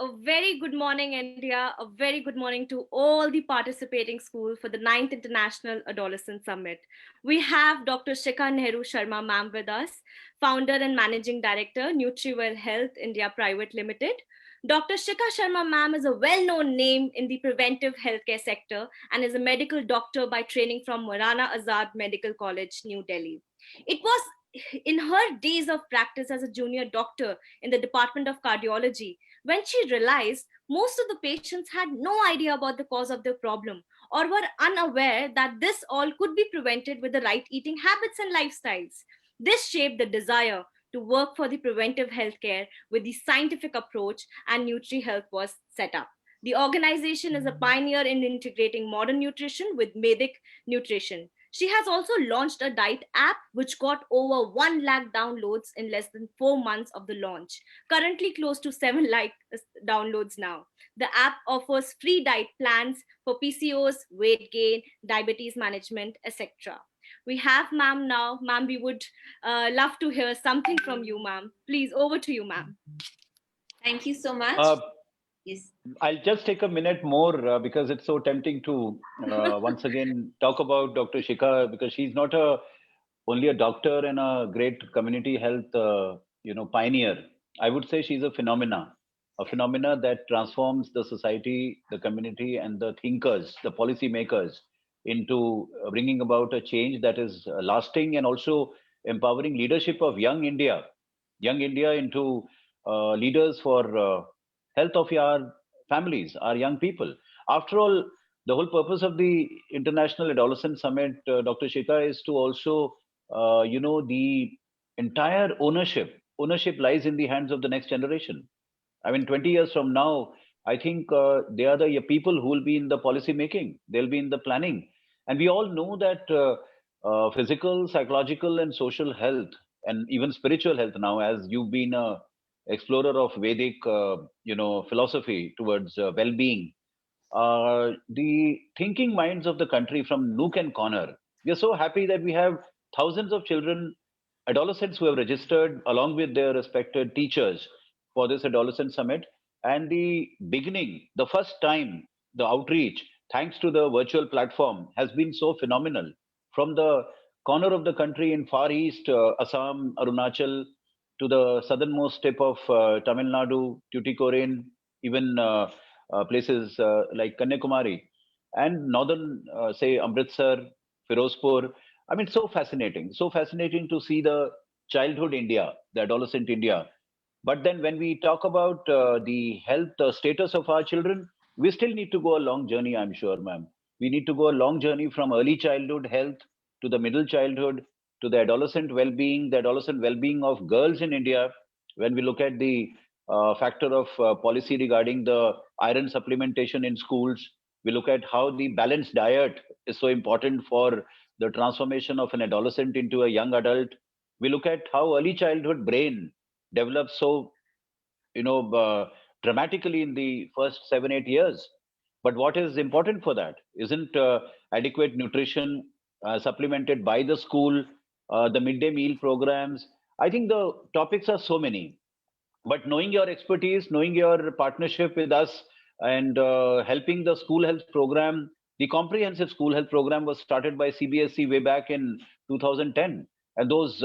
A very good morning, India. A very good morning to all the participating schools for the 9th International Adolescent Summit. We have Dr. Shikha Nehru Sharma ma'am with us, founder and managing director, NutriWell Health India Private Limited. Dr. Shikha Sharma ma'am is a well-known name in the preventive healthcare sector and is a medical doctor by training from Maulana Azad Medical College, New Delhi. It was in her days of practice as a junior doctor in the Department of Cardiology when she realized most of the patients had no idea about the cause of their problem or were unaware that this all could be prevented with the right eating habits and lifestyles. This shaped the desire to work for the preventive healthcare with the scientific approach, and NutriHealth was set up. The organization is a pioneer in integrating modern nutrition with Vedic nutrition. She has also launched a diet app which got over 1 lakh downloads in less than 4 months of the launch, currently close to 7 lakh downloads now. The app offers free diet plans for PCOS, weight gain, diabetes management, etc. We have ma'am now. Ma'am, we would love to hear something from you, ma'am. Please, over to you, ma'am. Thank you so much. Uh, Yes. I'll just take a minute more because it's so tempting to once again talk about Dr. Shikha because she's not only a doctor and a great community health pioneer. I would say she's a phenomena that transforms the society, the community, and the thinkers, the policy makers into bringing about a change that is lasting and also empowering leadership of young India into leaders for health of our families, our young people. After all, the whole purpose of the International Adolescent Summit, Dr. Shikha, is to also, the entire ownership lies in the hands of the next generation. I mean, 20 years from now, I think they are the people who will be in the policy making. They'll be in the planning. And we all know that physical, psychological, and social health, and even spiritual health now, as you've been a explorer of Vedic, philosophy towards well-being, the thinking minds of the country from nook and corner. We are so happy that we have thousands of children, adolescents who have registered along with their respected teachers for this adolescent summit. And the beginning, the first time, the outreach, thanks to the virtual platform, has been so phenomenal. From the corner of the country in Far East, Assam, Arunachal, to the southernmost tip of Tamil Nadu, Tuticorin, even places like Kanyakumari, and northern, say, Amritsar, Firozpur. I mean, so fascinating to see the childhood India, the adolescent India. But then when we talk about the health status of our children, we still need to go a long journey, I'm sure, ma'am. We need to go a long journey from early childhood health to the middle childhood to the adolescent well-being of girls in India. When we look at the factor of policy regarding the iron supplementation in schools, we look at how the balanced diet is so important for the transformation of an adolescent into a young adult. We look at how early childhood brain develops so dramatically in the first 7 8 years. But what is important for that isn't adequate nutrition supplemented by the school, the midday meal programs. I think the topics are so many, but knowing your expertise, knowing your partnership with us, and helping the school health program, the comprehensive school health program was started by CBSE way back in 2010. And those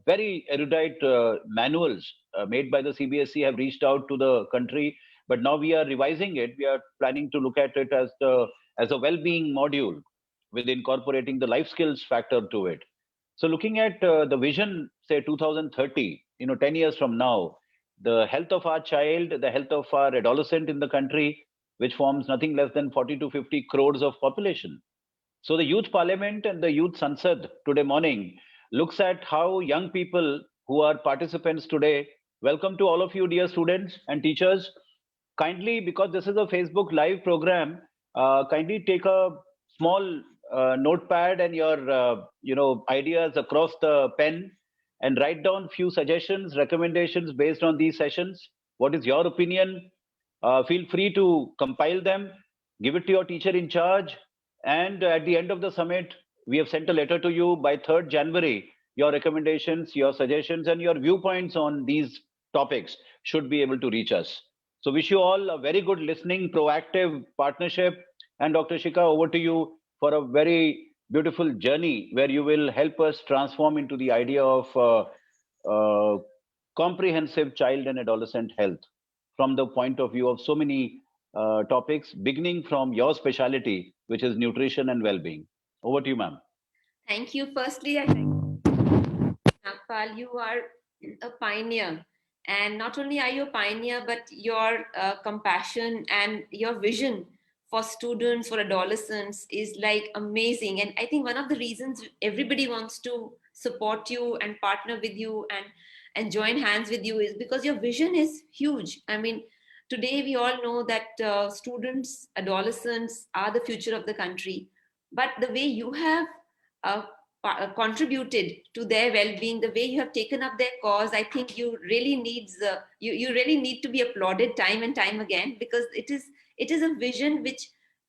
very erudite manuals made by the CBSE have reached out to the country. But now we are revising it. We are planning to look at it as a well-being module with incorporating the life skills factor to it. So looking at the vision, say 2030, 10 years from now, the health of our child, the health of our adolescent in the country, which forms nothing less than 40 to 50 crores of population. So the Youth Parliament and the Youth Sansad today morning looks at how young people who are participants today, welcome to all of you, dear students and teachers. Kindly, because this is a Facebook live program, kindly take a small notepad and your ideas across the pen and write down few suggestions, recommendations based on these sessions. What is your opinion? Feel free to compile them, give it to your teacher in charge, and at the end of the summit, we have sent a letter to you by 3rd January. Your recommendations, your suggestions, and your viewpoints on these topics should be able to reach us. So wish you all a very good listening, proactive partnership. And Dr. Shika, over to you for a very beautiful journey where you will help us transform into the idea of comprehensive child and adolescent health from the point of view of so many topics, beginning from your specialty, which is nutrition and well-being. Over to you, ma'am. Thank you. Firstly, I thank Nagpal. You are a pioneer. And not only are you a pioneer, but your compassion and your vision for students, for adolescents is like amazing. And I think one of the reasons everybody wants to support you and partner with you and join hands with you is because your vision is huge. I mean, today we all know that students, adolescents are the future of the country. But the way you have uh, contributed to their well-being, the way you have taken up their cause, I think you really needs you really need to be applauded time and time again, because it is a vision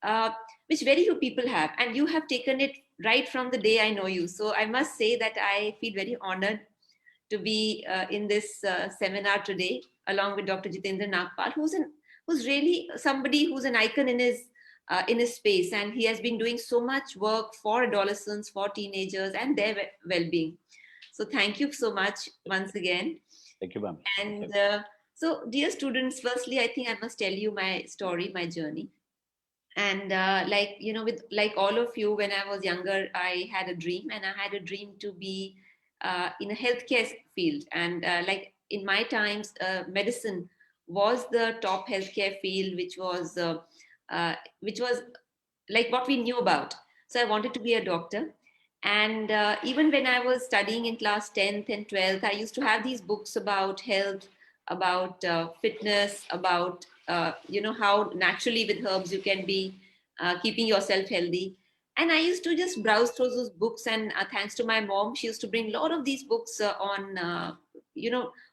uh, which very few people have, and you have taken it right from the day I know you. So I must say that I feel very honored to be in this seminar today along with Dr. Jitendra Nagpal, who's really somebody who's an icon in his space, and he has been doing so much work for adolescents, for teenagers, and their well-being. So thank you so much once again. Thank you, ma'am. And so, dear students, firstly, I think I must tell you my story, my journey. And like with like all of you, when I was younger, I had a dream, and I had a dream to be in a healthcare field. And like in my times, medicine was the top healthcare field, which was like what we knew about. So I wanted to be a doctor. And even when I was studying in class 10th and 12th, I used to have these books about health, about fitness, about how naturally with herbs you can be keeping yourself healthy. And I used to just browse through those books, and thanks to my mom, she used to bring a lot of these books on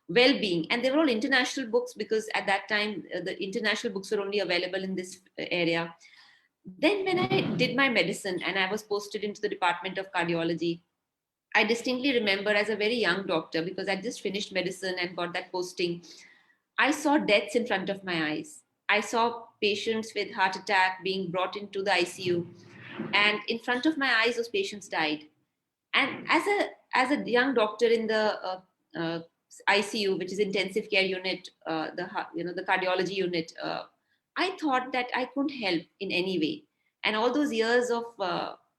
well-being, and they were all international books, because at that time the international books were only available in this area. Then, when I did my medicine and I was posted into the Department of Cardiology, I distinctly remember as a very young doctor, because I just finished medicine and got that posting, I saw deaths in front of my eyes. I saw patients with heart attack being brought into the ICU, and in front of my eyes, those patients died. And as a young doctor in the uh, ICU, which is intensive care unit, the cardiology unit, I thought that I couldn't help in any way. And all those years of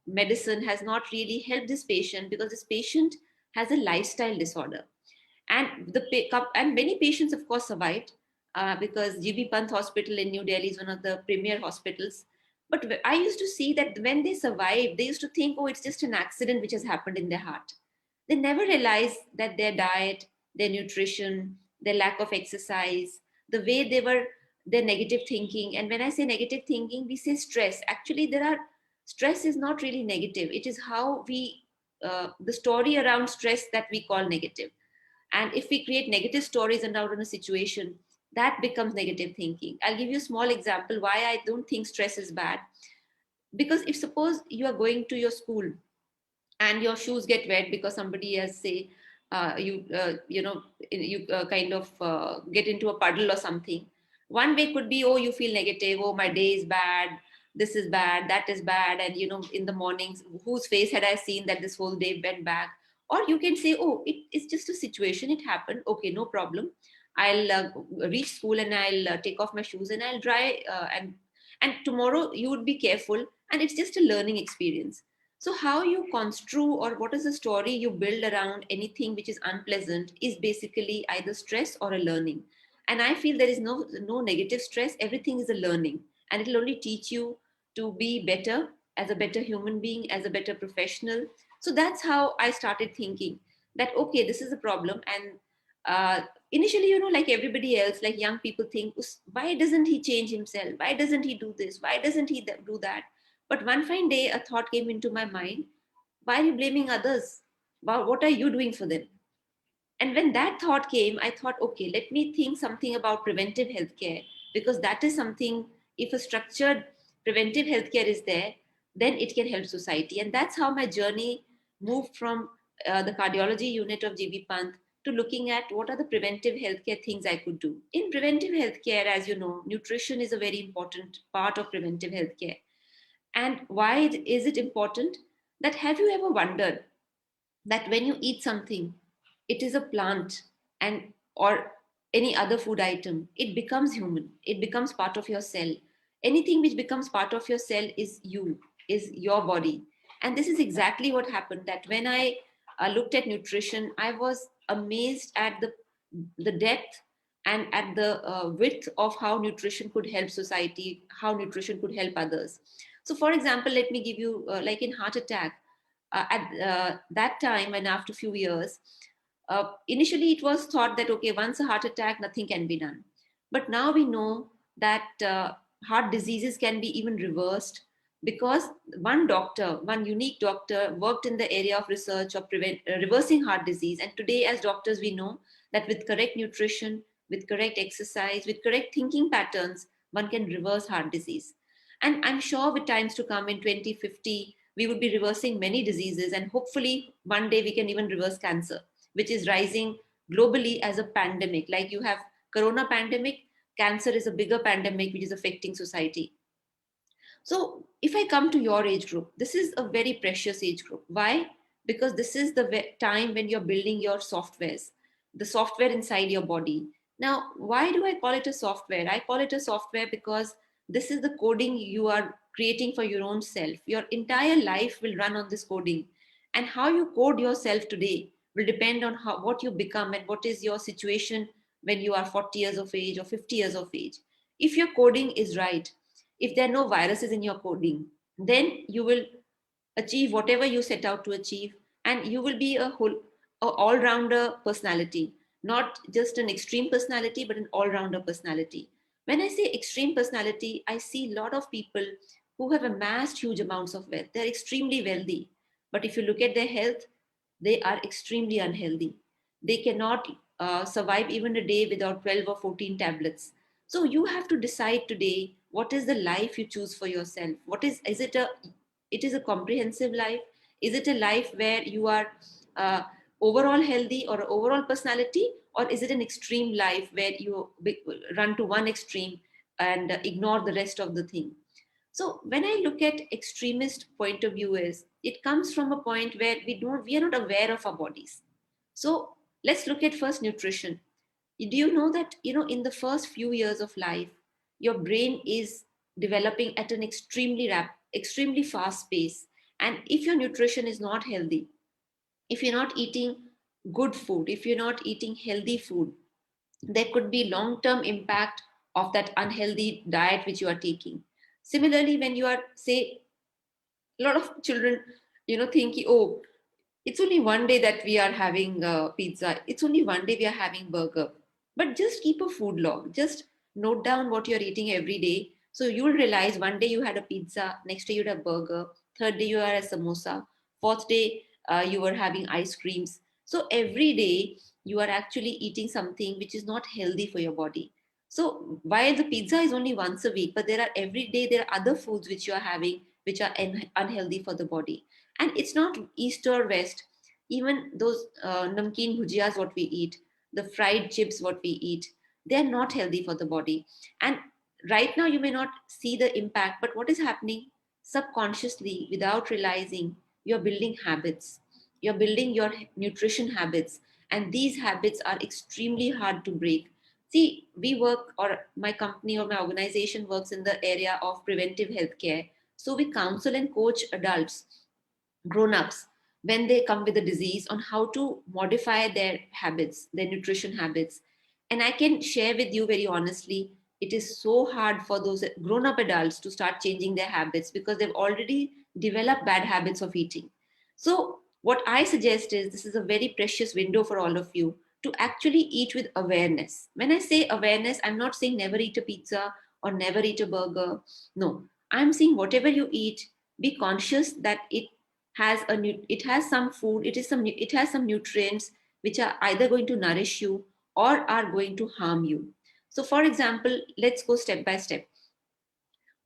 medicine has not really helped this patient, because this patient has a lifestyle disorder. And and many patients, of course, survived, because GB Pant Hospital in New Delhi is one of the premier hospitals. But I used to see that when they survived, they used to think, oh, it's just an accident which has happened in their heart. They never realized that their diet, their nutrition, their lack of exercise, the way they were, their negative thinking. And when I say negative thinking, we say stress. Actually, stress is not really negative. It is how the story around stress that we call negative. And if we create negative stories around a situation, that becomes negative thinking. I'll give you a small example why I don't think stress is bad. Because if suppose you are going to your school and your shoes get wet because somebody has say you kind of get into a puddle or something. One way could be, oh, you feel negative, oh, my day is bad, this is bad, that is bad, and in the mornings, whose face had I seen that this whole day went back? Or you can say, oh, it's just a situation, it happened, okay, no problem. I'll reach school and I'll take off my shoes and I'll dry, and tomorrow you would be careful, and it's just a learning experience. So, how you construe, or what is the story you build around anything which is unpleasant, is basically either stress or a learning. And I feel there is no negative stress. Everything is a learning, and it'll only teach you to be better, as a better human being, as a better professional. So that's how I started thinking that, okay, this is a problem. And initially, like everybody else, like young people think, why doesn't he change himself? Why doesn't he do this? Why doesn't he do that? But one fine day, a thought came into my mind: why are you blaming others? What are you doing for them? And when that thought came, I thought, okay, let me think something about preventive healthcare, because that is something, if a structured preventive healthcare is there, then it can help society. And that's how my journey moved from the cardiology unit of GB Pant to looking at what are the preventive healthcare things I could do. In preventive healthcare, as you know, nutrition is a very important part of preventive healthcare. And why is it important? That have you ever wondered that when you eat something, it is a plant and or any other food item, it becomes human, it becomes part of your cell. Anything which becomes part of your cell is you, is your body. And this is exactly what happened, that when I looked at nutrition, I was amazed at the depth and at the width of how nutrition could help society, how nutrition could help others. So for example, let me give you like in heart attack, at that time and after a few years, initially it was thought that, okay, once a heart attack, nothing can be done. But now we know that heart diseases can be even reversed, because one unique doctor worked in the area of research of reversing heart disease. And today, as doctors, we know that with correct nutrition, with correct exercise, with correct thinking patterns, one can reverse heart disease. And I'm sure with times to come in 2050, we would be reversing many diseases. And hopefully, one day we can even reverse cancer, which is rising globally as a pandemic. Like you have corona pandemic, cancer is a bigger pandemic which is affecting society. So if I come to your age group, this is a very precious age group. Why? Because this is the time when you're building your softwares, the software inside your body. Now, why do I call it a software? I call it a software because this is the coding you are creating for your own self. Your entire life will run on this coding. And how you code yourself today will depend on what you become and what is your situation when you are 40 years of age or 50 years of age. If your coding is right, if there are no viruses in your coding, then you will achieve whatever you set out to achieve, and you will be a all-rounder personality, not just an extreme personality, but an all-rounder personality. When I say extreme personality, I see a lot of people who have amassed huge amounts of wealth. They're extremely wealthy, but if you look at their health, they are extremely unhealthy. They cannot survive even a day without 12 or 14 tablets. So you have to decide today, what is the life you choose for yourself. Is it is a comprehensive life? Is it a life where you are uh, overall healthy or overall personality, or is it an extreme life where you run to one extreme and ignore the rest of the thing? So when I look at extremist point of view, is it comes from a point where we are not aware of our bodies. So let's look at first nutrition. Do you know that, in the first few years of life, your brain is developing at an extremely fast pace. And if your nutrition is not healthy, if you're not eating good food, if you're not eating healthy food, there could be long-term impact of that unhealthy diet which you are taking. Similarly, when you are, say, a lot of children, think, oh, it's only one day that we are having pizza. It's only one day we are having burger. But just keep a food log. Just note down what you're eating every day. So you'll realize one day you had a pizza, next day you had a burger, third day you had a samosa, fourth day you were having ice creams. So every day you are actually eating something which is not healthy for your body. So while the pizza is only once a week, but every day there are other foods which you are having which are unhealthy for the body. And it's not east or west. Even those namkeen bhujiyas what we eat, the fried chips what we eat, they are not healthy for the body. And right now you may not see the impact, but what is happening subconsciously without realizing, you're building habits, you're building your nutrition habits, and these habits are extremely hard to break. See, we work, or my company or my organization works in the area of preventive healthcare. So we counsel and coach adults, grown-ups, when they come with a disease, on how to modify their habits, their nutrition habits. And I can share with you very honestly, it is so hard for those grown-up adults to start changing their habits because they've already developed bad habits of eating. So what I suggest is, this is a very precious window for all of you to actually eat with awareness. When I say awareness, I'm not saying never eat a pizza or never eat a burger. No, I'm saying whatever you eat, be conscious that it has some food, it has some nutrients which are either going to nourish you or are going to harm you. So for example, let's go step by step.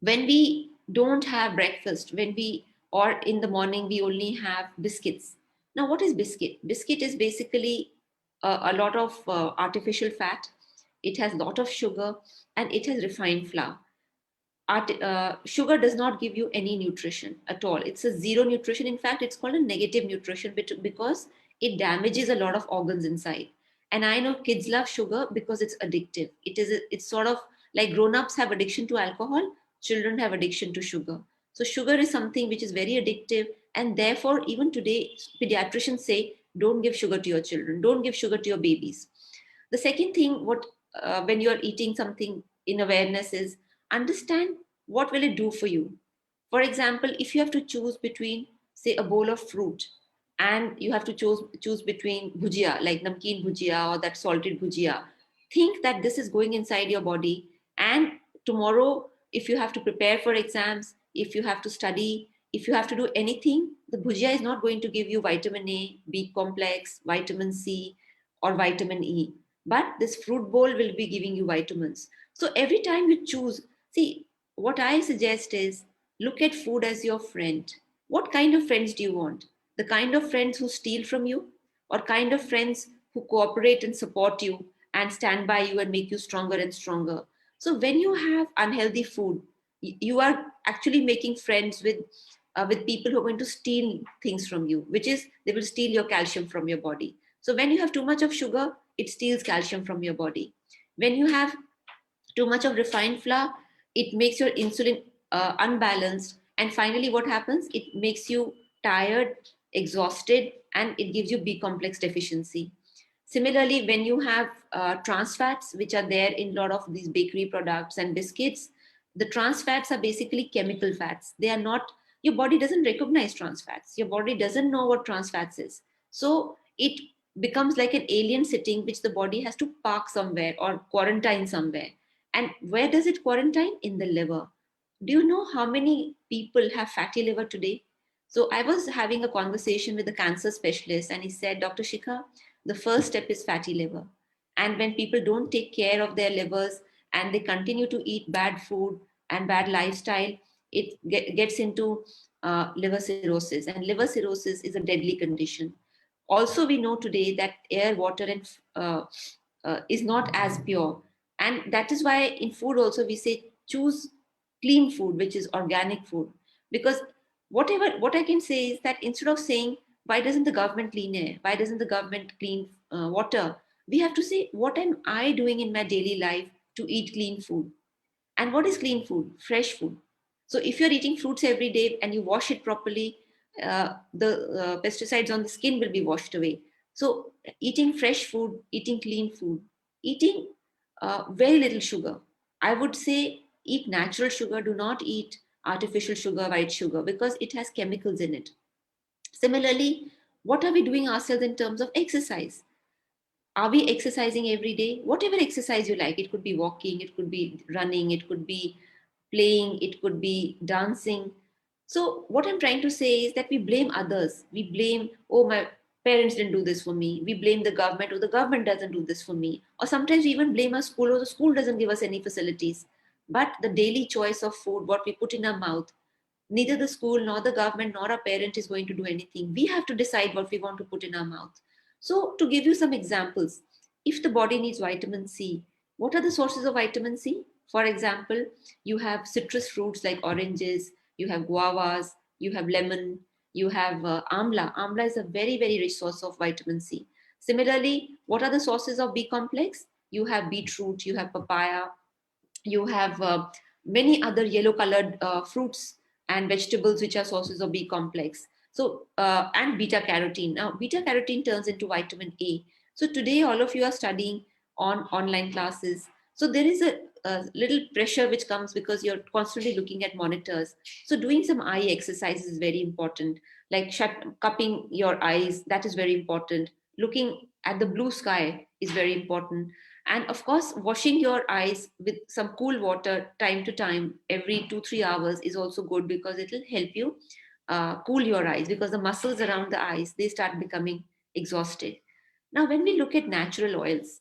When we don't have breakfast, when we or in the morning we only have biscuits. Now what is biscuit? Biscuit is basically a lot of artificial fat, it has a lot of sugar, and it has refined flour. Sugar does not give you any nutrition at all. It's a zero nutrition. In fact, it's called a negative nutrition because it damages a lot of organs inside. And I know kids love sugar because it's addictive. It's sort of like grown-ups have addiction to alcohol, children have addiction to sugar. So sugar is something which is very addictive, and therefore even today pediatricians say don't give sugar to your children, don't give sugar to your babies. The second thing, what when you are eating something in awareness, is understand what will it do for you. For example, if you have to choose between, say, a bowl of fruit, and you have to choose between bhujia, like namkeen bhujia or that salted bhujia, think that this is going inside your body, and tomorrow, if you have to prepare for exams, if you have to study, if you have to do anything, the bhujia is not going to give you vitamin A, B complex, vitamin C, or vitamin E, but this fruit bowl will be giving you vitamins. So every time you choose, see, what I suggest is look at food as your friend. What kind of friends do you want? The kind of friends who steal from you, or kind of friends who cooperate and support you and stand by you and make you stronger and stronger? So when you have unhealthy food, you are actually making friends with people who are going to steal things from you, which is they will steal your calcium from your body. So when you have too much of sugar, it steals calcium from your body. When you have too much of refined flour, it makes your insulin unbalanced, and finally what happens, it makes you tired, exhausted, and it gives you B complex deficiency. Similarly, when you have trans fats, which are there in a lot of these bakery products and biscuits, the trans fats are basically chemical fats. They are not, your body doesn't recognize trans fats, your body doesn't know what trans fats is. So it becomes like an alien sitting which the body has to park somewhere or quarantine somewhere. And where does it quarantine? In the liver. Do you know how many people have fatty liver today? So I was having a conversation with a cancer specialist, and he said, Dr. Shikha, the first step is fatty liver. And when people don't take care of their livers and they continue to eat bad food and bad lifestyle, it gets into liver cirrhosis. And liver cirrhosis is a deadly condition. Also, we know today that air, water, and is not as pure, and that is why in food also we say choose clean food, which is organic food. Because what I can say is that instead of saying why doesn't the government clean air, why doesn't the government clean water, we have to say what am I doing in my daily life to eat clean food. And what is clean food? Fresh food. So if you're eating fruits every day and you wash it properly, the pesticides on the skin will be washed away. So eating fresh food, eating clean food, eating very little sugar. I would say eat natural sugar. Do not eat artificial sugar, white sugar, because it has chemicals in it. Similarly, what are we doing ourselves in terms of exercise? Are we exercising every day? Whatever exercise you like, it could be walking, it could be running, it could be playing, it could be dancing. So what I'm trying to say is that we blame others. We blame, oh, my parents didn't do this for me. We blame the government, or the government doesn't do this for me. Or sometimes we even blame our school, or the school doesn't give us any facilities. But the daily choice of food, what we put in our mouth, neither the school nor the government nor our parent is going to do anything. We have to decide what we want to put in our mouth. So to give you some examples, if the body needs vitamin C, what are the sources of vitamin C? For example, you have citrus fruits like oranges, you have guavas, you have lemon, you have amla. Amla is a very, very rich source of vitamin C. Similarly, what are the sources of B complex? You have beetroot, you have papaya, you have many other yellow colored fruits and vegetables which are sources of B complex. So and beta carotene. Now beta carotene turns into vitamin A. So today all of you are studying on online classes, so there is a little pressure which comes because you're constantly looking at monitors. So doing some eye exercise is very important, like cupping your eyes, that is very important. Looking at the blue sky is very important. And of course, washing your eyes with some cool water time to time, every 2-3 hours, is also good because it will help you cool your eyes, because the muscles around the eyes, they start becoming exhausted. Now, when we look at natural oils,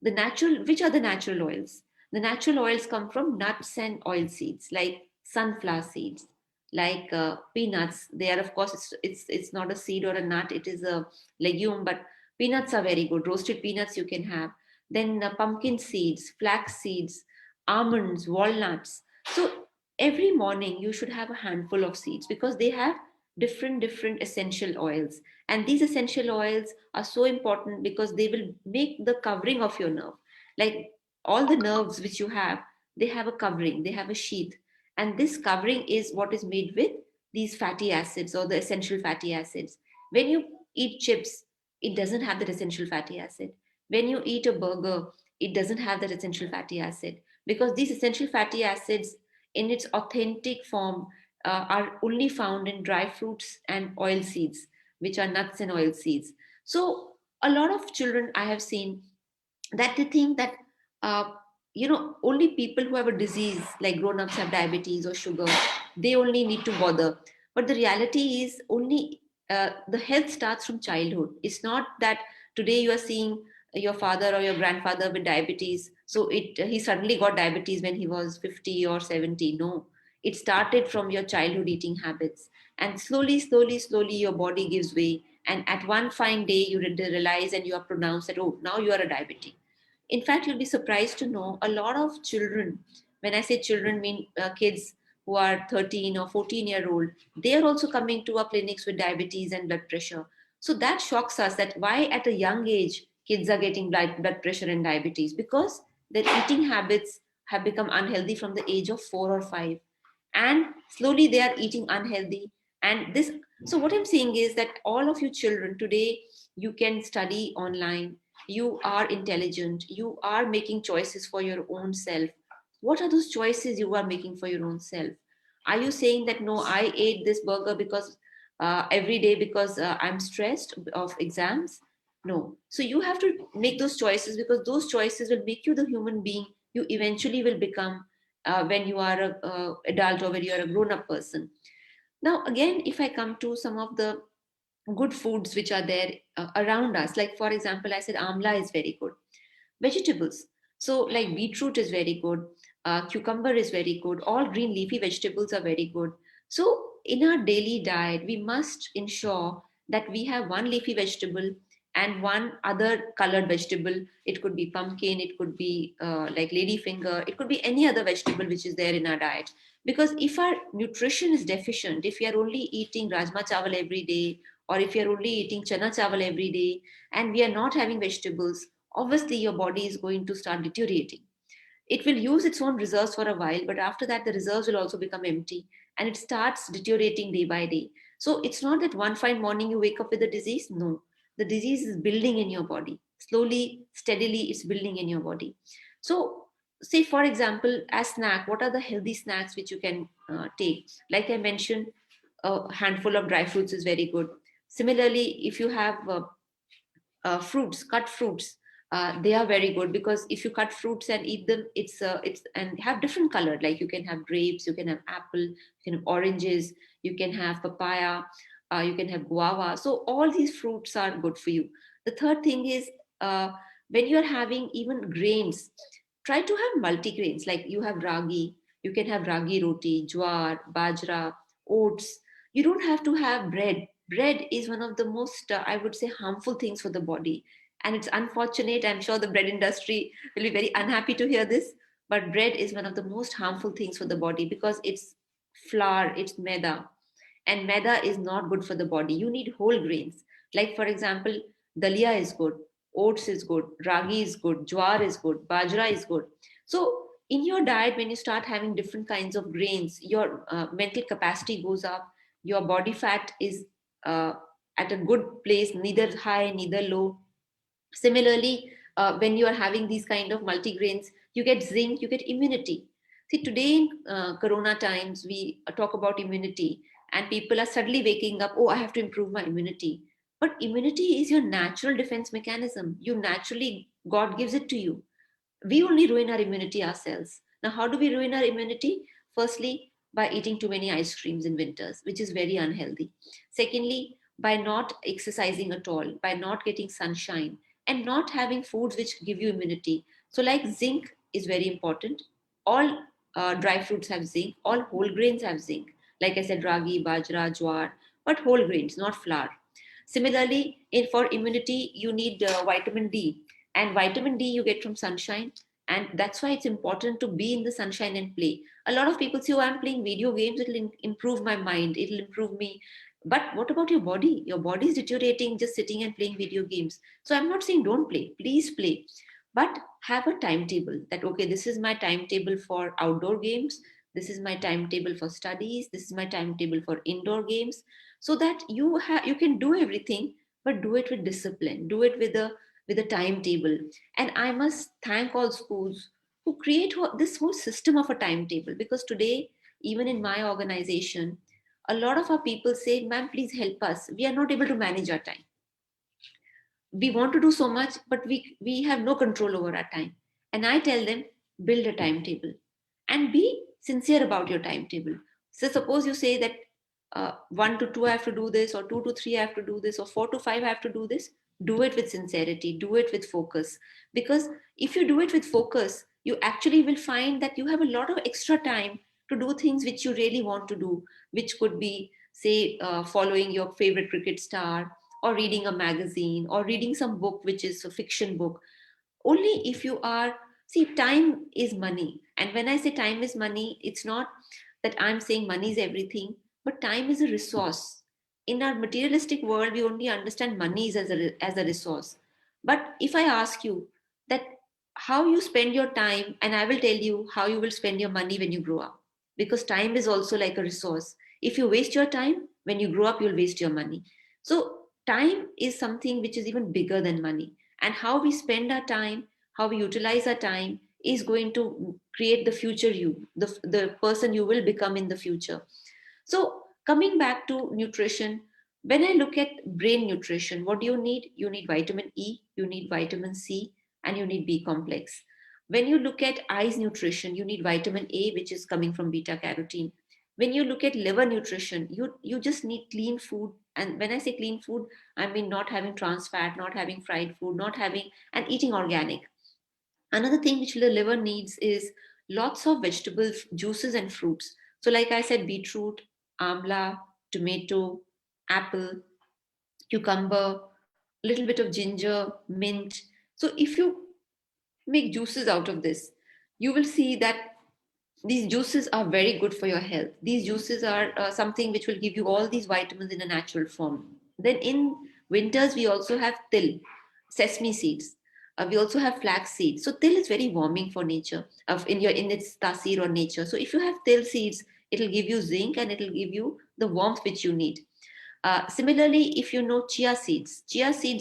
which are the natural oils? The natural oils come from nuts and oil seeds, like sunflower seeds, like peanuts. They are, of course, it's not a seed or a nut; it is a legume, but Peanuts are very good. Roasted peanuts you can have. Then pumpkin seeds, flax seeds, almonds, walnuts. So every morning you should have a handful of seeds because they have different essential oils, and these essential oils are so important because they will make the covering of your nerve. Like all the nerves which you have, they have a covering, they have a sheath, and this covering is what is made with these fatty acids or the essential fatty acids. When you eat chips, it doesn't have that essential fatty acid. When you eat a burger, it doesn't have that essential fatty acid, because these essential fatty acids in its authentic form are only found in dry fruits and oil seeds, which are nuts and oil seeds. So a lot of children I have seen that they think that uh, only people who have a disease like grown-ups have diabetes or sugar, they only need to bother. But the reality is only the health starts from childhood. It's not that today you are seeing your father or your grandfather with diabetes, so it he suddenly got diabetes when he was 50 or 70. No, it started from your childhood eating habits, and slowly your body gives way, and at one fine day you realize and you are pronounced that, oh, now you are a diabetic. In fact, you'll be surprised to know a lot of children, when I say children, mean kids who are 13 or 14-year-old, they are also coming to our clinics with diabetes and blood pressure. So that shocks us, that why at a young age kids are getting blood pressure and diabetes, because their eating habits have become unhealthy from the age of 4 or 5, and slowly they are eating unhealthy. And this, so what I'm saying is that all of you children today, you can study online, you are intelligent, you are making choices for your own self. What are those choices you are making for your own self? Are you saying that, no, I ate this burger because every day because I'm stressed of exams? No. So you have to make those choices, because those choices will make you the human being you eventually will become when you are a adult or when you are a grown up person. Now again, if I come to some of the good foods which are there around us, like for example, I said amla is very good. Vegetables, so like beetroot is very good, cucumber is very good, all green leafy vegetables are very good. So in our daily diet we must ensure that we have one leafy vegetable and one other colored vegetable. It could be pumpkin, it could be like ladyfinger, it could be any other vegetable which is there in our diet. Because if our nutrition is deficient, if we are only eating rajma chawal every day, or if you're only eating chana chawal every day and we are not having vegetables, obviously your body is going to start deteriorating. It will use its own reserves for a while, but after that the reserves will also become empty and it starts deteriorating day by day. So it's not that one fine morning you wake up with a disease. No, the disease is building in your body slowly, steadily, it's building in your body. So say for example, as snack, what are the healthy snacks which you can take? Like I mentioned, a handful of dry fruits is very good. Similarly, if you have fruits, cut fruits, they are very good, because if you cut fruits and eat them, it's and have different color. Like you can have grapes, you can have apple, you can have oranges, you can have papaya, you can have guava. So all these fruits are good for you. The third thing is, when you are having even grains, try to have multigrains. Like you have ragi, you can have ragi roti, jwar, bajra, oats. You don't have to have bread. Bread is one of the most, I would say, harmful things for the body. And it's unfortunate. I'm sure the bread industry will be very unhappy to hear this. But bread is one of the most harmful things for the body, because it's flour, it's maida. And maida is not good for the body. You need whole grains. Like, for example, dalia is good, oats is good, ragi is good, jwar is good, bajra is good. So, in your diet, when you start having different kinds of grains, your mental capacity goes up, your body fat is uh, at a good place, neither high, neither low. Similarly, when you are having these kind of multigrains, you get zinc, you get immunity. See, today in Corona times, we talk about immunity, and people are suddenly waking up, oh, I have to improve my immunity. But immunity is your natural defense mechanism. You naturally, God gives it to you. We only ruin our immunity ourselves. Now, how do we ruin our immunity? Firstly, by eating too many ice creams in winters, which is very unhealthy. Secondly, by not exercising at all, by not getting sunshine, and not having foods which give you immunity. So, like zinc is very important. All dry fruits have zinc, all whole grains have zinc. Like I said, ragi, bajra, jwar, but whole grains, not flour. Similarly, for immunity, you need vitamin D, and vitamin D you get from sunshine. And that's why it's important to be in the sunshine and play. A lot of people say, oh, I'm playing video games, it'll improve my mind, it'll improve me. But what about your body? Your body is deteriorating just sitting and playing video games. So I'm not saying don't play, please play, but have a timetable that, okay, this is my timetable for outdoor games, this is my timetable for studies, this is my timetable for indoor games, so that you can do everything, but do it with discipline, do it with a timetable. And I must thank all schools who create this whole system of a timetable, because today, even in my organization, a lot of our people say, ma'am, please help us, we are not able to manage our time. We want to do so much, but we have no control over our time. And I tell them, build a timetable and be sincere about your timetable. So suppose you say that 1 to 2 I have to do this, or 2 to 3 I have to do this, or 4 to 5 I have to do this. Do it with sincerity, do it with focus, because if you do it with focus, you actually will find that you have a lot of extra time to do things which you really want to do, which could be, say, following your favorite cricket star, or reading a magazine, or reading some book which is a fiction book. Only if you are, see, time is money. And when I say time is money, it's not that I'm saying money is everything, but time is a resource. In our materialistic world, we only understand money is as a resource. But if I ask you that how you spend your time, and I will tell you how you will spend your money when you grow up, because time is also like a resource. If you waste your time, when you grow up, you'll waste your money. So time is something which is even bigger than money, and how we spend our time, how we utilize our time, is going to create the future you, the person you will become in the future. So coming back to nutrition, when I look at brain nutrition, what do you need? You need vitamin E, you need vitamin C, and you need B complex. When you look at eyes nutrition, you need vitamin A, which is coming from beta carotene. When you look at liver nutrition, you just need clean food. And when I say clean food, I mean not having trans fat, not having fried food, not having, and eating organic. Another thing which the liver needs is lots of vegetables, juices, and fruits. So, like I said, beetroot, amla, tomato, apple, cucumber, a little bit of ginger, mint. So, if you make juices out of this, you will see that these juices are very good for your health. These juices are something which will give you all these vitamins in a natural form. Then in winters, we also have til, sesame seeds. We also have flax seeds. So til is very warming for nature, in its tasir or nature. So if you have til seeds, it'll give you zinc and it'll give you the warmth which you need. Similarly, if you know chia seeds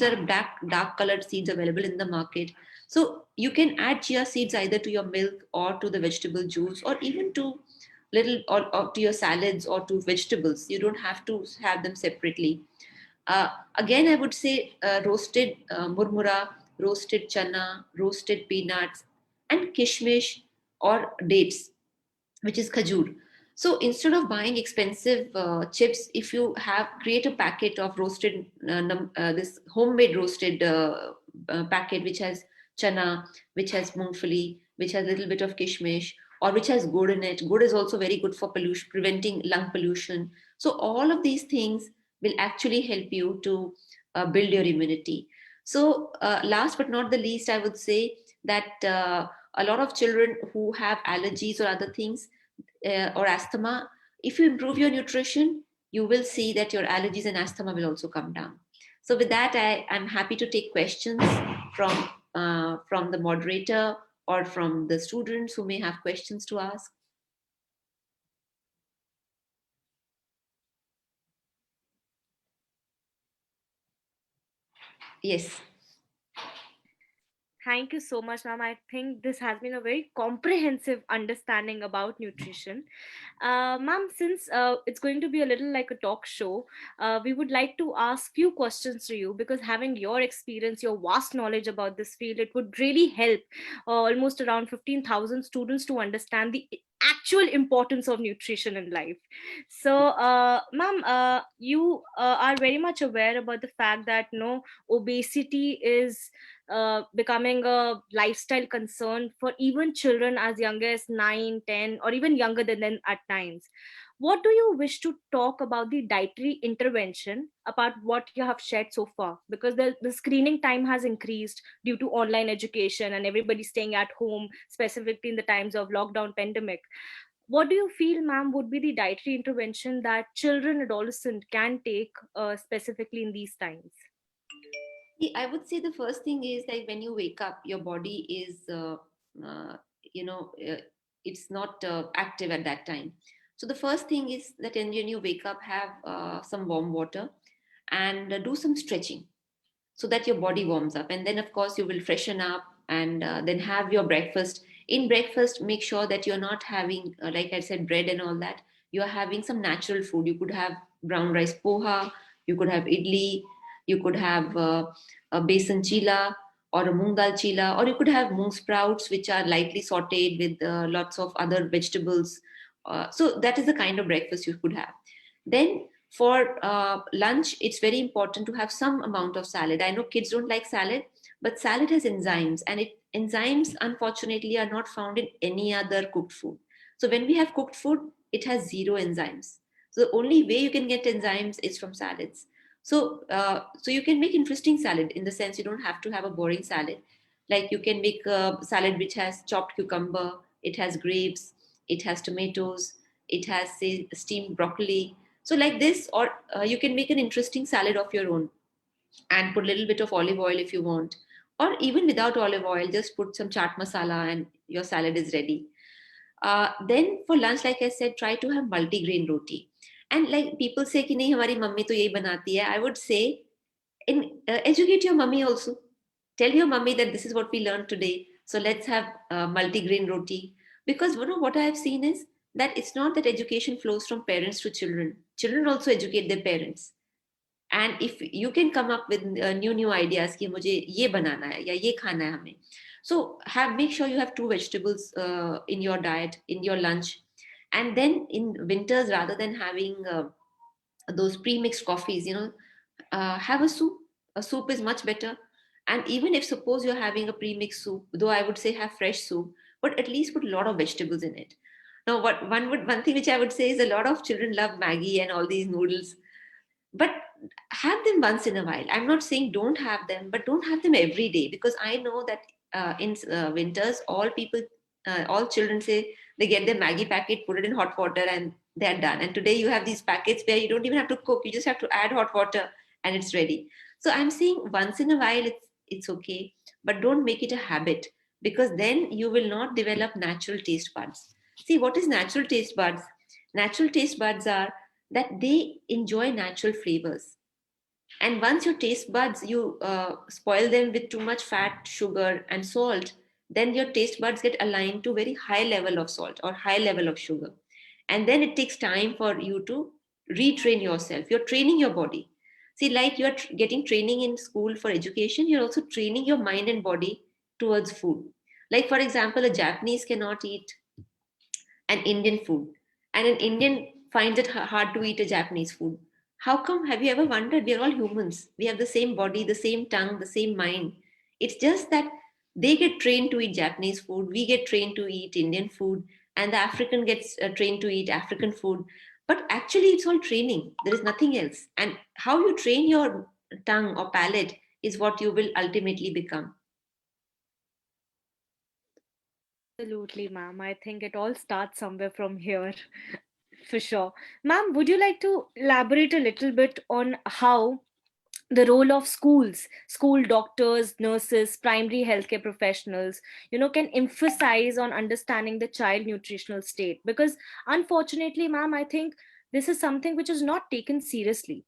are dark colored seeds available in the market. So you can add chia seeds either to your milk or to the vegetable juice, or even to or to your salads or to vegetables. You don't have to have them separately. Again, I would say roasted murmura, roasted chana, roasted peanuts, and kishmish or dates, which is khajur. So instead of buying expensive chips, if you have create a packet of roasted this homemade roasted packet which has chana, which has mungfali, which has a little bit of kishmish, or which has good in it. Good is also very good for pollution, preventing lung pollution. So all of these things will actually help you to build your immunity. So last but not the least, I would say that a lot of children who have allergies or other things, or asthma, if you improve your nutrition, you will see that your allergies and asthma will also come down. So with that, I'm happy to take questions from the moderator or from the students who may have questions to ask. Yes. Thank you so much, ma'am. I think this has been a very comprehensive understanding about nutrition. Ma'am, since it's going to be a little like a talk show, we would like to ask few questions to you, because having your experience, your vast knowledge about this field, it would really help almost around 15,000 students to understand the actual importance of nutrition in life. So, ma'am, you are very much aware about the fact that no, obesity is becoming a lifestyle concern for even children as young as 9, 10, or even younger than at times. What do you wish to talk about the dietary intervention about what you have shared so far? Because the screening time has increased due to online education and everybody staying at home, specifically in the times of lockdown pandemic. What do you feel, ma'am, would be the dietary intervention that children, adolescent can take specifically in these times? I would say the first thing is like when you wake up, your body is, uh, you know, it's not active at that time. So the first thing is that when you wake up, have some warm water and do some stretching so that your body warms up. And then, of course, you will freshen up and then have your breakfast. In breakfast, make sure that you're not having, like I said, bread and all that. You're having some natural food. You could have brown rice poha, you could have idli, you could have a besan chila or a moong dal chila, or you could have moong sprouts, which are lightly sauteed with lots of other vegetables. So that is the kind of breakfast you could have. Then for lunch, it's very important to have some amount of salad. I know kids don't like salad, but salad has enzymes, and enzymes unfortunately are not found in any other cooked food. So when we have cooked food, it has zero enzymes. So the only way you can get enzymes is from salads. So you can make interesting salad in the sense you don't have to have a boring salad. Like you can make a salad which has chopped cucumber, it has grapes, it has tomatoes, it has say steamed broccoli. So like this, or you can make an interesting salad of your own and put a little bit of olive oil if you want, or even without olive oil, just put some chaat masala and your salad is ready. Then for lunch, like I said, try to have multigrain roti. And like people say कि नहीं हमारी mummy तो यही बनाती है, I would say educate your mummy also. Tell your mummy that this is what we learned today. So let's have multigrain roti. Because you know what I have seen is that it's not that education flows from parents to children. Children also educate their parents. And if you can come up with new ideas कि मुझे ये बनाना है या ये खाना है हमें. So make sure you have two vegetables in your diet, in your lunch. And then in winters, rather than having those pre-mixed coffees, have a soup. A soup is much better. And even if suppose you're having a pre-mixed soup, though I would say have fresh soup, but at least put a lot of vegetables in it. Now, one thing which I would say is a lot of children love Maggie and all these noodles, but have them once in a while. I'm not saying don't have them, but don't have them every day, because I know that in winters, all children say they get their Maggie packet, put it in hot water, and they're done. And today you have these packets where you don't even have to cook; you just have to add hot water, and it's ready. So I'm saying once in a while it's okay, but don't make it a habit, because then you will not develop natural taste buds. See, what is natural taste buds? Natural taste buds are that they enjoy natural flavors. And once your taste buds, you spoil them with too much fat, sugar, and salt, then your taste buds get aligned to very high level of salt or high level of sugar. And then it takes time for you to retrain yourself. You're training your body. See, like you're getting training in school for education, you're also training your mind and body towards food. Like, for example, a Japanese cannot eat an Indian food, and an Indian finds it hard to eat a Japanese food. How come? Have you ever wondered? We are all humans. We have the same body, the same tongue, the same mind. It's just that they get trained to eat Japanese food, we get trained to eat Indian food, and the African gets trained to eat African food. But actually, it's all training. There is nothing else. And how you train your tongue or palate is what you will ultimately become. Absolutely, ma'am. I think it all starts somewhere from here, for sure. Ma'am, would you like to elaborate a little bit on how the role of schools, school doctors, nurses, primary healthcare professionals, can emphasize on understanding the child nutritional state? Because unfortunately, ma'am, I think this is something which is not taken seriously.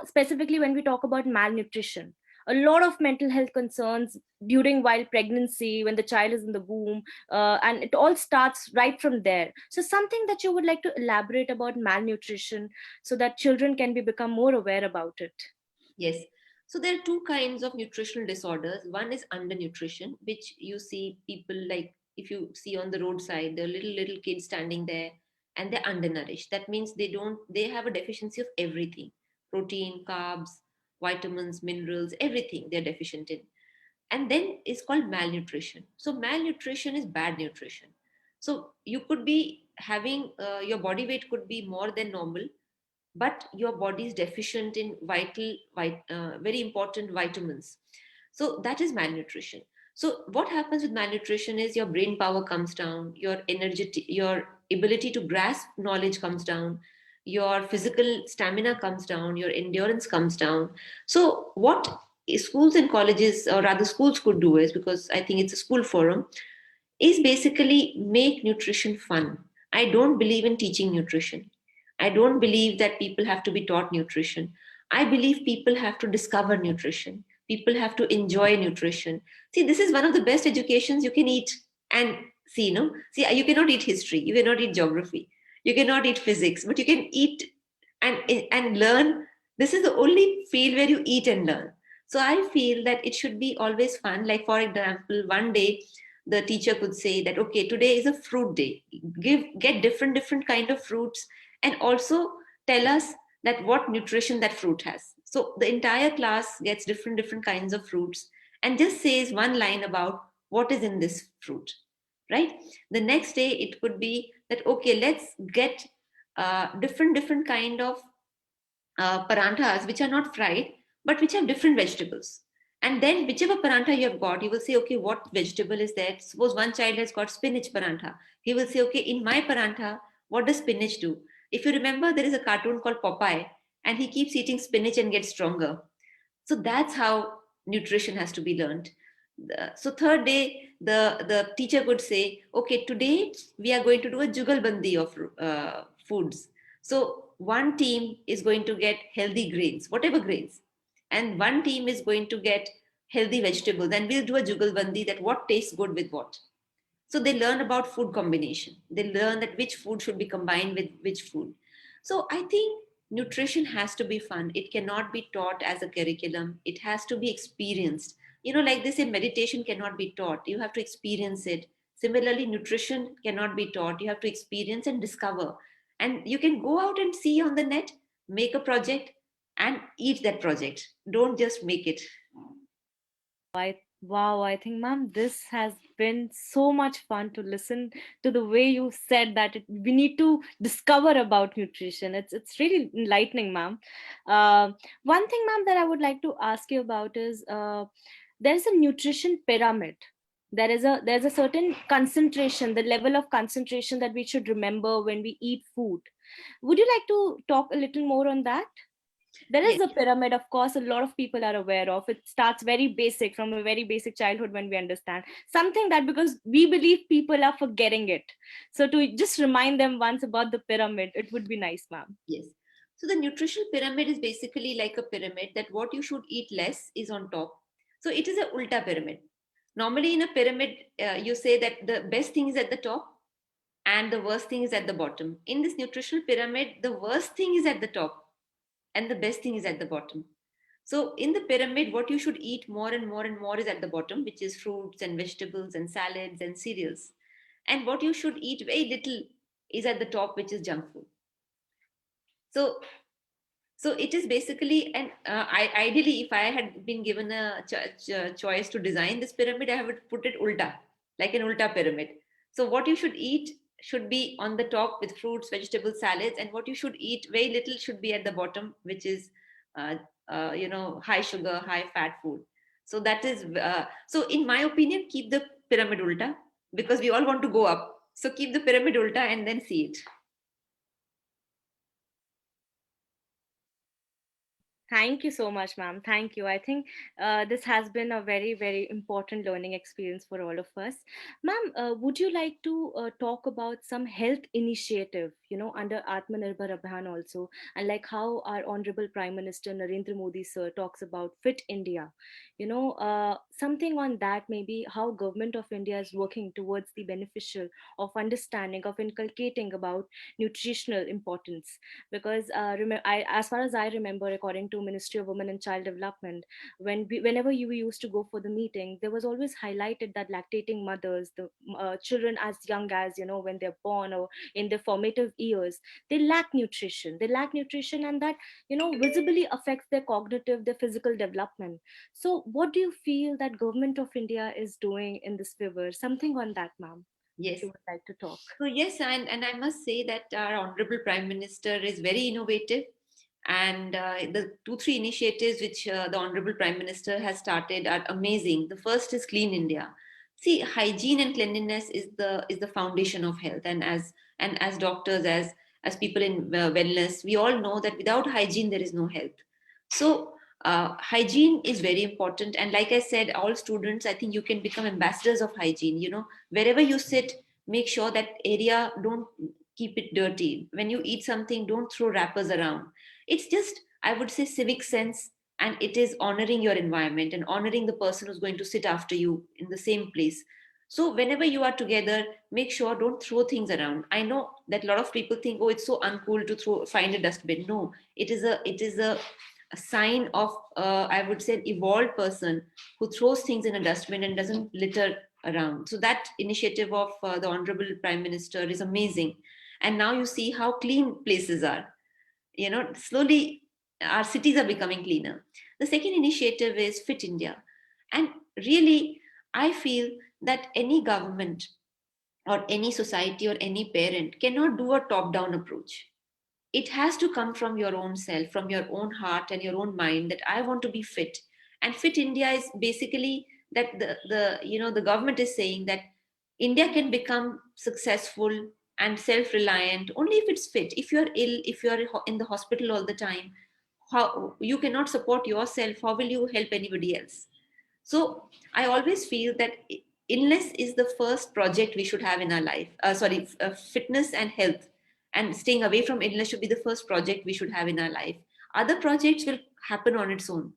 Specifically when we talk about malnutrition, a lot of mental health concerns during while pregnancy, when the child is in the womb, and it all starts right from there. So something that you would like to elaborate about malnutrition so that children can be become more aware about it. Yes. So there are two kinds of nutritional disorders. One is undernutrition, which you see people like if you see on the roadside, there are little kids standing there and they're undernourished. That means they have a deficiency of everything: protein, carbs, vitamins, minerals, everything they're deficient in. And then it's called malnutrition. So malnutrition is bad nutrition. So you could be having your body weight could be more than normal, but your body is deficient in very important vitamins. So that is malnutrition. So what happens with malnutrition is your brain power comes down, your ability to grasp knowledge comes down, your physical stamina comes down, your endurance comes down. So what schools and colleges, or rather schools, could do is, because I think it's a school forum, is basically make nutrition fun. I don't believe in teaching nutrition. I don't believe that people have to be taught nutrition. I believe people have to discover nutrition. People have to enjoy nutrition. See, this is one of the best educations you can eat and see, no? See, you cannot eat history, you cannot eat geography, you cannot eat physics, but you can eat and learn. This is the only field where you eat and learn. So I feel that it should be always fun. Like, for example, one day the teacher could say that, okay, today is a fruit day, get different kind of fruits, and also tell us that what nutrition that fruit has. So the entire class gets different kinds of fruits and just says one line about what is in this fruit, right? The next day it could be that, okay, let's get different kind of paranthas which are not fried but which have different vegetables. And then whichever parantha you have got, you will say, okay, what vegetable is that? Suppose one child has got spinach parantha. He will say, okay, in my parantha, what does spinach do? If you remember, there is a cartoon called Popeye, and he keeps eating spinach and gets stronger. So that's how nutrition has to be learned. So third day, the teacher could say, okay, today we are going to do a jugalbandi of foods. So one team is going to get healthy grains, whatever grains, and one team is going to get healthy vegetables. And we'll do a jugalbandi, that what tastes good with what. So they learn about food combination. They learn that which food should be combined with which food. So I think nutrition has to be fun. It cannot be taught as a curriculum. It has to be experienced. Like they say, meditation cannot be taught. You have to experience it. Similarly, nutrition cannot be taught. You have to experience and discover. And you can go out and see on the net, make a project, and eat that project. Don't just make it. Wow, I think, ma'am, this has been so much fun to listen to the way you said that we need to discover about nutrition. It's really enlightening, ma'am. One thing, ma'am, that I would like to ask you about is there's a nutrition pyramid. There's a certain concentration, the level of concentration that we should remember when we eat food. Would you like to talk a little more on that? There is Yes. a pyramid, of course, a lot of people are aware of. It starts very basic, from a very basic childhood, when we understand something that, because we believe people are forgetting it. So to just remind them once about the pyramid, it would be nice, ma'am. Yes. So the nutritional pyramid is basically like a pyramid, that what you should eat less is on top. So it is a ulta pyramid. Normally in a pyramid, you say that the best thing is at the top and the worst thing is at the bottom. In this nutritional pyramid, the worst thing is at the top and the best thing is at the bottom. So in the pyramid, what you should eat more and more and more is at the bottom, which is fruits and vegetables and salads and cereals. And what you should eat very little is at the top, which is junk food. So it is basically, and ideally, if I had been given a choice to design this pyramid, I would put it ulta, like an ulta pyramid. So what you should eat should be on the top with fruits, vegetables, salads, and what you should eat very little should be at the bottom, which is uh, high sugar, high fat food. So that is so in my opinion, keep the pyramid ulta, because we all want to go up. So keep the pyramid ulta and then see it. Thank you so much, ma'am. Thank you. I think this has been a very, very important learning experience for all of us. Ma'am, would you like to talk about some health initiative, under Atmanirbhar Abhiyan also, and like how our Honorable Prime Minister Narendra Modi sir talks about Fit India, something on that, maybe how Government of India is working towards the beneficial of understanding, of inculcating about nutritional importance. Because as far as I remember, according to Ministry of Women and Child Development, whenever you used to go for the meeting, there was always highlighted that lactating mothers, the children as young as, when they're born or in their formative years, they lack nutrition, and that, visibly affects their cognitive, their physical development. So what do you feel that Government of India is doing in this favor? Something on that, ma'am. Yes. you would like to talk. So yes, and I must say that our Honorable Prime Minister is very innovative, and the 2 3 initiatives which the Honorable Prime Minister has started are amazing. The first is Clean India. See, hygiene and cleanliness is the foundation of health, and as doctors, as people in wellness, we all know that without hygiene there is no health. So hygiene is very important, and like I said, all students, I think you can become ambassadors of hygiene. You know, wherever you sit, make sure that area, don't keep it dirty. When you eat something, don't throw wrappers around. It's just, I would say, civic sense, and it is honoring your environment and honoring the person who's going to sit after you in the same place. So whenever you are together, make sure don't throw things around. I know that a lot of people think, oh, it's so uncool to find a dustbin. No, it is a sign of, I would say, an evolved person who throws things in a dustbin and doesn't litter around. So that initiative of the Honorable Prime Minister is amazing. And now you see how clean places are. You know, slowly our cities are becoming cleaner. The second initiative is Fit India. And really, I feel that any government or any society or any parent cannot do a top down approach. It has to come from your own self, from your own heart and your own mind, that I want to be fit. And Fit India is basically that the government is saying that India can become successful and self-reliant only if it's fit. If you're ill, if you're in the hospital all the time, how you cannot support yourself, how will you help anybody else? So I always feel that illness is the first project we should have in our life. Fitness and health and staying away from illness should be the first project we should have in our life. Other projects will happen on its own.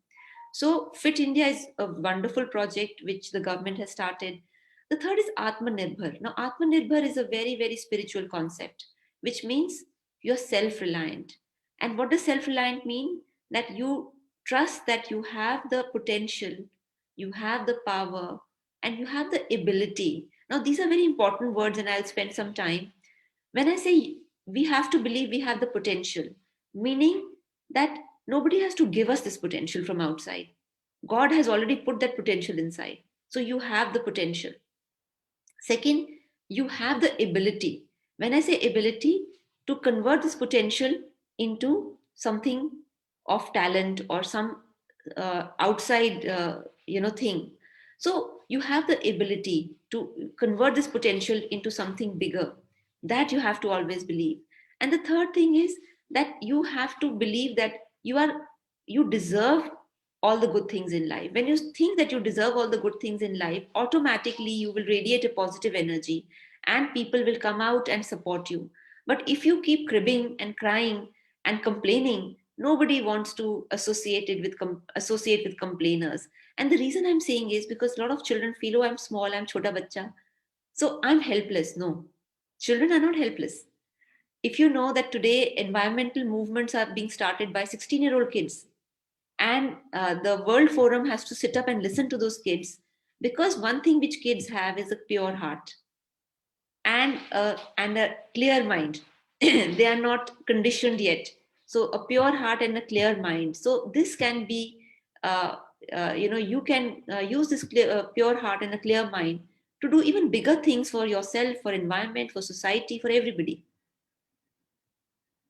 So Fit India is a wonderful project which the government has started. The third is Atmanirbhar. Now, Atmanirbhar is a very, very spiritual concept, which means you're self-reliant. And what does self-reliant mean? That you trust that you have the potential, you have the power, and you have the ability. Now, these are very important words, and I'll spend some time. When I say we have to believe we have the potential, meaning that nobody has to give us this potential from outside. God has already put that potential inside. So you have the potential. Second, you have the ability. When I say ability, to convert this potential into something of talent or some outside, thing. So you have the ability to convert this potential into something bigger. That you have to always believe. And the third thing is that you have to believe that you deserve all the good things in life. When you think that you deserve all the good things in life, automatically you will radiate a positive energy and people will come out and support you. But if you keep cribbing and crying and complaining, nobody wants to associate with complainers. And the reason I'm saying is because a lot of children feel, oh, I'm small, I'm chota bacha, so I'm helpless. No, children are not helpless. If you know that today environmental movements are being started by 16-year-old kids, and the World Forum has to sit up and listen to those kids, because one thing which kids have is a pure heart and a clear mind. They are not conditioned yet. So a pure heart and a clear mind. So this can be, you can use this pure heart and a clear mind to do even bigger things for yourself, for environment, for society, for everybody.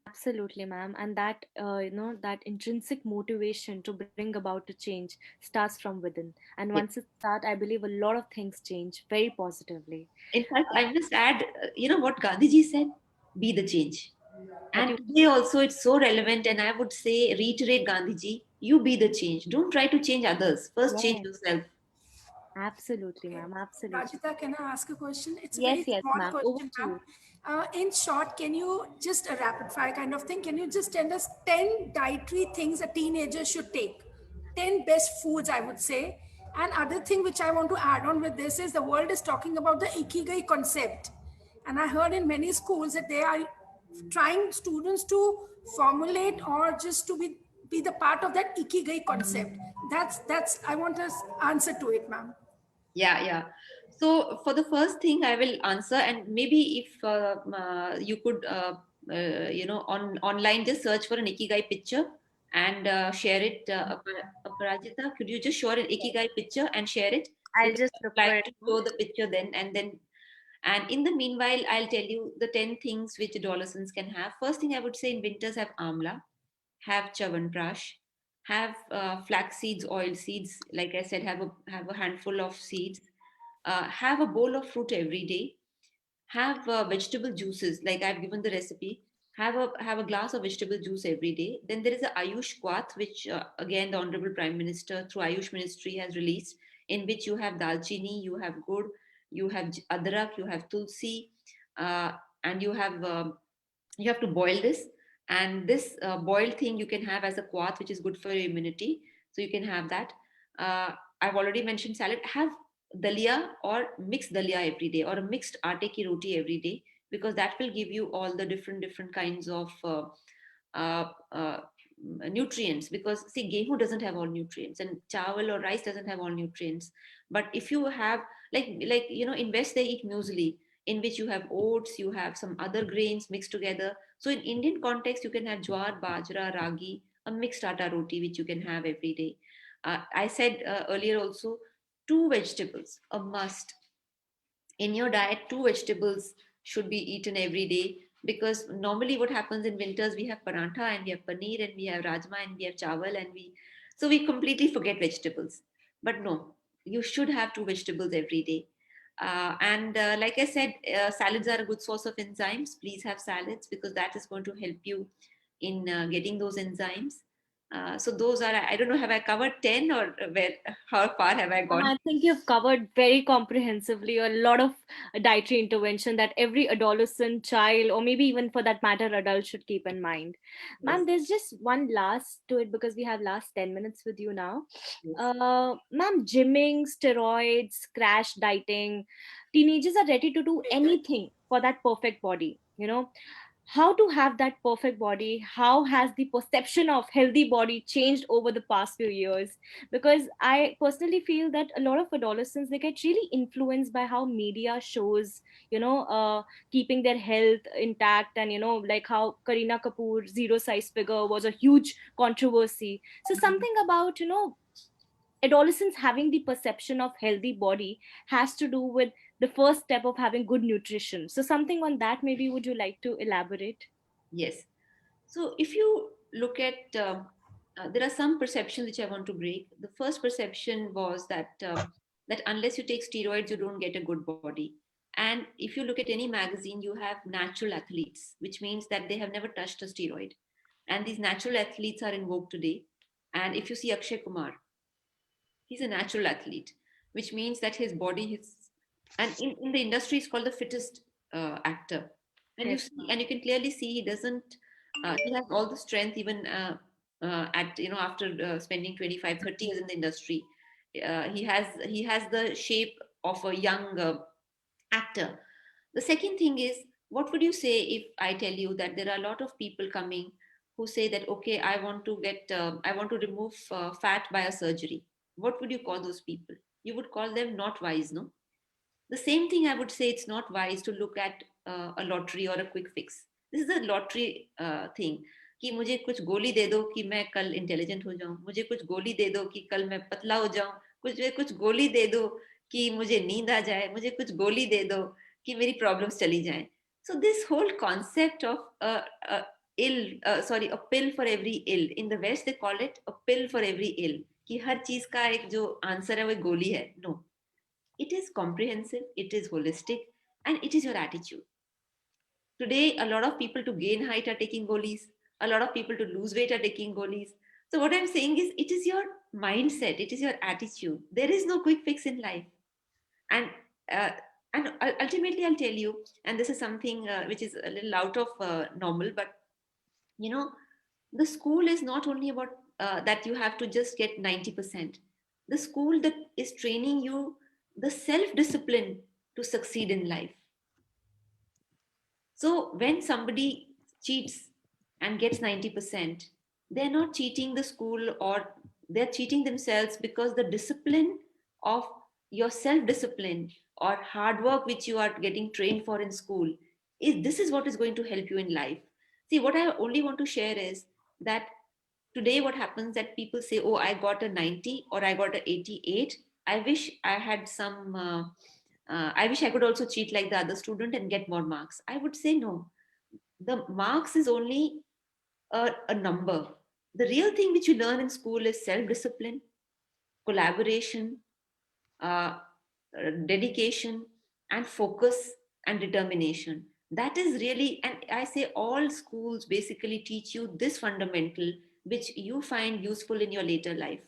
Absolutely, ma'am. And that, that intrinsic motivation to bring about a change starts from within. And Yeah. once it starts, I believe a lot of things change very positively. In fact, I must add, what Gandhiji said, be the change. That And you, today also it's so relevant. And I would say, reiterate Gandhiji, you be the change. Don't try to change others. First, change yes, yourself. absolutely, Okay. ma'am. Absolutely. Rajita, can I ask a question? It's a Yes, very yes, small ma'am. Over question, to ma'am. you. In short, can you just a rapid fire kind of thing? Can you just tell us 10 dietary things a teenager should take? 10 best foods, I would say. And other thing which I want to add on with this is the world is talking about the ikigai concept. And I heard in many schools that they are trying students to formulate or just to be the part of that ikigai concept. That's I want an answer to it, ma'am. Yeah, yeah. So for the first thing, I will answer, and maybe if you could, on online, just search for an ikigai picture and share it. Aparajita, could you just share an ikigai picture and share it? I'll Because just I look would for like it. to show the picture then, And in the meanwhile, I'll tell you the 10 things which adolescents can have. First thing I would say, in winters, have amla, have chawanprash, have flax seeds, oil seeds. Like I said, have a handful of seeds. Have a bowl of fruit every day. Have vegetable juices. Like I've given the recipe. Have a glass of vegetable juice every day. Then there is a Ayush Kwath, which again the Honorable Prime Minister through Ayush Ministry has released, in which you have dalchini, you have gur, you have adrak, you have tulsi, uh, and you have to boil this. And this boiled thing you can have as a quath, which is good for your immunity. So you can have that. I've already mentioned salad. Have dalia or mixed dalia every day, or a mixed aate ki roti every day, because that will give you all the different kinds of uh, uh, nutrients. Because see, gehu doesn't have all nutrients, and chawal or rice doesn't have all nutrients. But if you have, in West they eat muesli, in which you have oats, you have some other grains mixed together. So in Indian context, you can have jwar, bajra, ragi, a mixed atta roti, which you can have every day. I said earlier also, two vegetables, a must. In your diet, two vegetables should be eaten every day, because normally what happens in winters, we have parantha and we have paneer and we have rajma and we have chawal, and we completely forget vegetables. But no, you should have two vegetables every day. And like I said, salads are a good source of enzymes. Please have salads, because that is going to help you in getting those enzymes. So those are, I don't know, have I covered 10, or how far have I gone? I think you've covered very comprehensively a lot of dietary intervention that every adolescent, child, or maybe even for that matter, adult should keep in mind. Yes, Ma'am, there's just one last to it because we have last 10 minutes with you now. yes. Ma'am, gymming, steroids, crash dieting, teenagers are ready to do anything for that perfect body. How to have that perfect body? How has the perception of healthy body changed over the past few years? Because I personally feel that a lot of adolescents, they get really influenced by how media shows, keeping their health intact, and like how Kareena Kapoor zero size figure was a huge controversy. So something about adolescents having the perception of healthy body has to do with the first step of having good nutrition. So something on that, maybe would you like to elaborate? Yes. So if you look at, there are some perceptions which I want to break. The first perception was that unless you take steroids, you don't get a good body. And if you look at any magazine, you have natural athletes, which means that they have never touched a steroid. And these natural athletes are in vogue today. And if you see Akshay Kumar, he's a natural athlete, which means that his body is, and in the industry, it's called the fittest actor. And you Yes, see, ma'am. and you can clearly see he doesn't, he has all the strength even at, after spending 25, 30 years in the industry. He has the shape of a young actor. The second thing is, what would you say if I tell you that there are a lot of people coming who say that, okay, I want to remove fat by a surgery. What would you call those people? You would call them not wise, no? The same thing I would say, it's not wise to look at a lottery or a quick fix. This is a lottery thing, कि मुझे कुछ गोली दे दो कि मैं कल intelligent हो जाऊं, मुझे कुछ गोली दे दो कि कल मैं पतला हो जाऊं, कुछ गोली दे दो कि मुझे नींद आ जाए, मुझे कुछ गोली दे दो कि मेरी प्रॉब्लम्स चली जाएं. So this whole concept of a pill for every ill, in the West they call it a pill for every ill, कि हर चीज का एक जो आंसर है वो गोली है. No, it is comprehensive, it is holistic, and it is your attitude. Today, a lot of people to gain height are taking goalies, a lot of people to lose weight are taking goalies. So, what I'm saying is, it is your mindset, it is your attitude. There is no quick fix in life. And uh, and ultimately, I'll tell you, and this is something which is a little out of normal, but you know, the school is not only about that you have to just get 90%. The school that is training you the self discipline to succeed in life. So when somebody cheats and gets 90%, they're not cheating the school, or they're cheating themselves, because the discipline of your self discipline or hard work which you are getting trained for in school, is this is what is going to help you in life. See, what I only want to share is that today what happens, that people say, oh, I got a 90 or I got a 88. I wish I had some I wish I could also cheat like the other student and get more marks. I would say no. The marks is only a number. The real thing which you learn in school is self-discipline, collaboration, uh, dedication, and focus and determination. That is really, and I say all schools basically teach you this fundamental, which you find useful in your later life.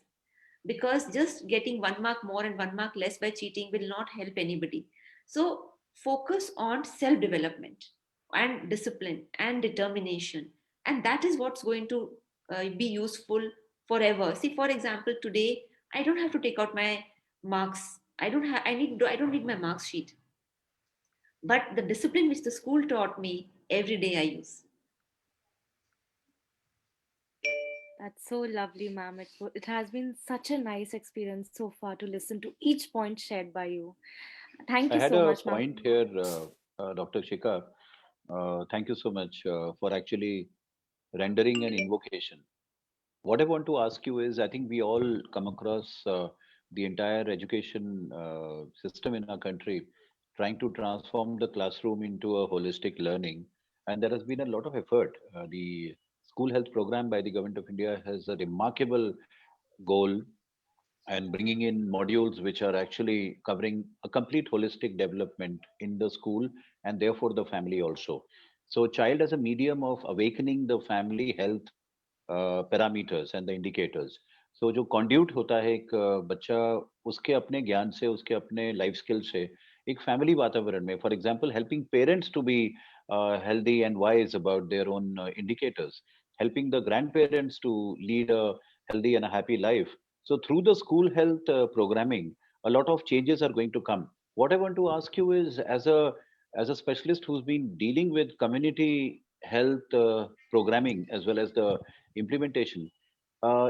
Because just getting 1 mark more and 1 mark less by cheating will not help anybody. So focus on self development and discipline and determination, and that is what's going to be useful forever. See, for example, today I don't have to take out my marks. I don't need my marks sheet, but the discipline which the school taught me every day I use. That's so lovely, ma'am. It has been such a nice experience so far to listen to each point shared by you. Thank I you had so a much, ma'am. point here, Dr. Shikha. Thank you so much for actually rendering an invocation. What I want to ask you is, I think we all come across the entire education system in our country trying to transform the classroom into a holistic learning, and there has been a lot of effort. The school health program by the government of India has a remarkable goal and bringing in modules which are actually covering a complete holistic development in the school and therefore the family also. So child as a medium of awakening the family health parameters and the indicators. So जो conduit होता है एक बच्चा उसके अपने ज्ञान से उसके अपने लाइफ स्किल से एक फैमिली वातावरण में for example helping parents to be healthy and wise about their own indicators, helping the grandparents to lead a healthy and a happy life. So through the school health programming, a lot of changes are going to come. What I want to ask you is, as a specialist who's been dealing with community health programming as well as the implementation,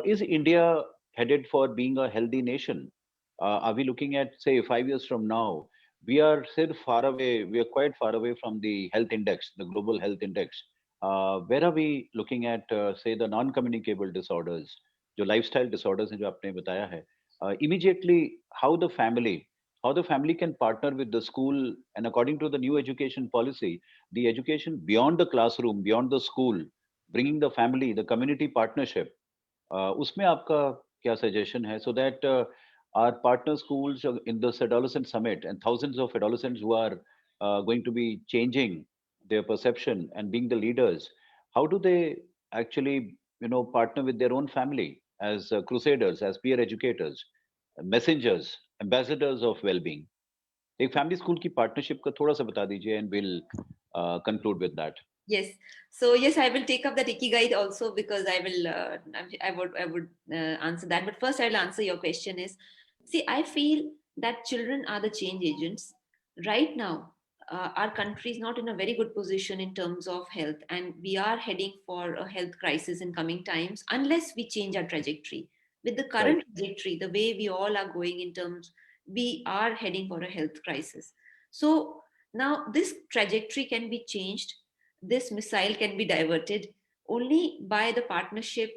is India headed for being a healthy nation? Are we looking at, say, 5 years from now? We are still far away. We are quite far away from the health index, the global health index. Where are we looking at, say, the non-communicable disorders, जो lifestyle disorders हैं जो आपने बताया है? Immediately, how the family can partner with the school, and according to the new education policy, the education beyond the classroom, beyond the school, bringing the family, the community partnership. उसमें आपका क्या suggestion है, so that our partner schools in this adolescent summit and thousands of adolescents who are going to be changing their perception and being the leaders, how do they actually partner with their own family as crusaders, as peer educators, messengers, ambassadors of well-being? एक family school की partnership का थोड़ा सा बता दीजिए and will conclude with that. Yes. So yes, I will take up that ikigai also, because I will. I would answer that. But first, I will answer your question. Is, see, I feel that children are the change agents. Right now, our country is not in a very good position in terms of health, and we are heading for a health crisis in coming times unless we change our trajectory. With the current trajectory, the way we all are going in terms, we are heading for a health crisis. So now this trajectory can be changed, this missile can be diverted only by the partnership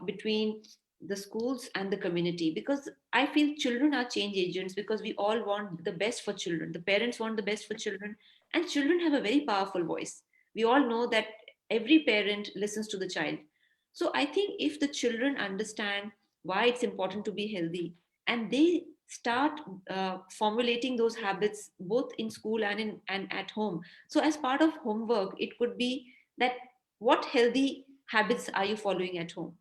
between the schools and the community, because I feel children are change agents, because we all want the best for children, the parents want the best for children, and children have a very powerful voice. We all know that every parent listens to the child. So I think if the children understand why it's important to be healthy, and they start formulating those habits both in school and at home. So as part of homework, it could be that, what healthy habits are you following at home?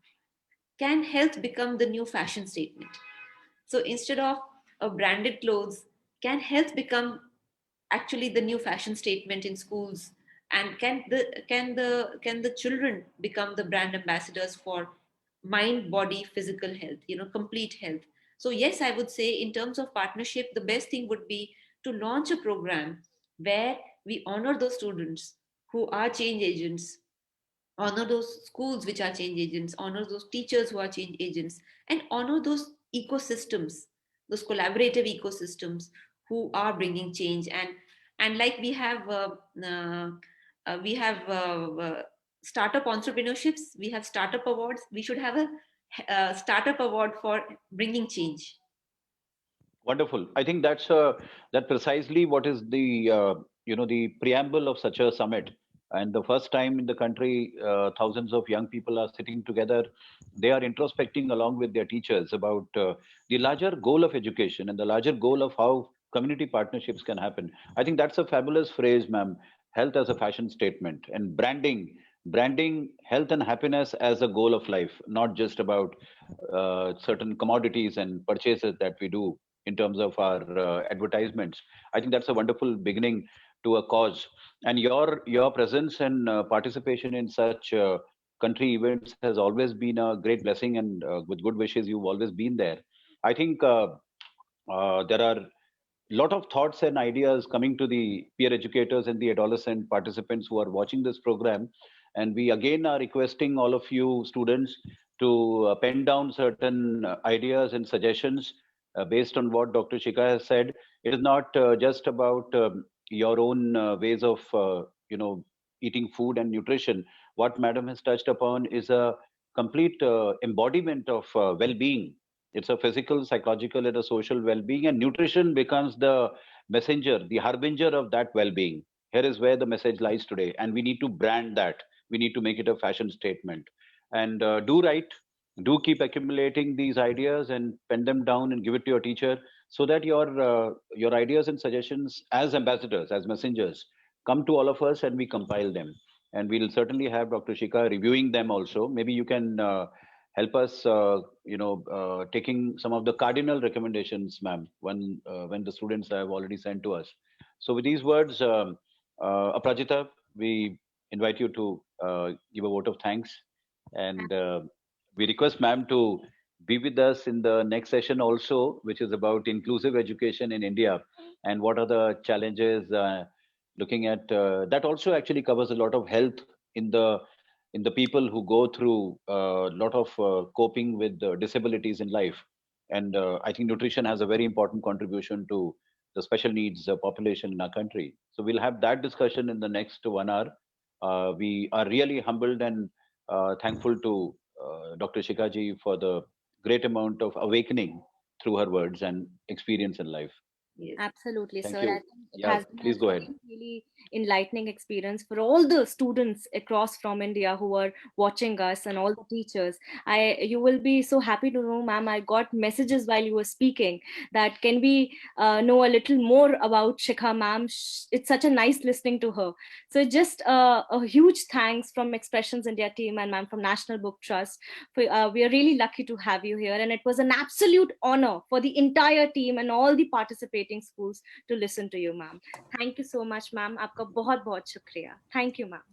Can health become the new fashion statement? So instead of a branded clothes, can health become actually the new fashion statement in schools? And can the children become the brand ambassadors for mind, body, physical health, complete health? So yes, I would say in terms of partnership, the best thing would be to launch a program where we honor those students who are change agents, honor those schools which are change agents, honor those teachers who are change agents, and honor those ecosystems, those collaborative ecosystems who are bringing change. And like we have startup entrepreneurships, we have startup awards. We should have a startup award for bringing change. Wonderful. I think that precisely what is the the preamble of such a summit. And the first time in the country, thousands of young people are sitting together. They are introspecting along with their teachers about the larger goal of education and the larger goal of how community partnerships can happen. I think that's a fabulous phrase, ma'am. Health as a fashion statement and branding health and happiness as a goal of life, not just about certain commodities and purchases that we do in terms of our advertisements. I think that's a wonderful beginning to a cause. And your presence and participation in such country events has always been a great blessing. And with good wishes, you've always been there. I think there are lot of thoughts and ideas coming to the peer educators and the adolescent participants who are watching this program. And we again are requesting all of you students to pen down certain ideas and suggestions based on what Dr. Shika has said. It is not just about your own ways of, eating food and nutrition. What Madam has touched upon is a complete embodiment of well-being. It's a physical, psychological, and a social well-being, and nutrition becomes the messenger, the harbinger of that well-being. Here is where the message lies today, and we need to brand that. We need to make it a fashion statement. And do right, do keep accumulating these ideas and pen them down and give it to your teacher, so that your ideas and suggestions as ambassadors, as messengers, come to all of us and we compile them. And we'll certainly have Dr. Shika reviewing them also. Maybe you can help us, taking some of the cardinal recommendations, ma'am, when the students have already sent to us. So with these words, Aprajita, we invite you to give a vote of thanks, and we request ma'am to be with us in the next session also, which is about inclusive education in India and what are the challenges. Looking at that also actually covers a lot of health in the people who go through a lot of coping with disabilities in life. And I think nutrition has a very important contribution to the special needs population in our country. So we'll have that discussion in the next 1 hour. We are really humbled and thankful to Dr. Shikaji for the great amount of awakening through her words and experience in life. Yes. Absolutely, Thank sir. you. I think it Yeah, has been please a go ahead. really enlightening experience for all the students across from India who are watching us and all the teachers. You will be so happy to know, ma'am, I got messages while you were speaking that can we know a little more about Shikha, ma'am? It's such a nice listening to her. So just a huge thanks from Expressions India team and ma'am from National Book Trust. We are really lucky to have you here, and it was an absolute honor for the entire team and all the participating schools to listen to you, ma'am. Thank you so much, ma'am. आपका बहुत बहुत शुक्रिया. Thank you, ma'am.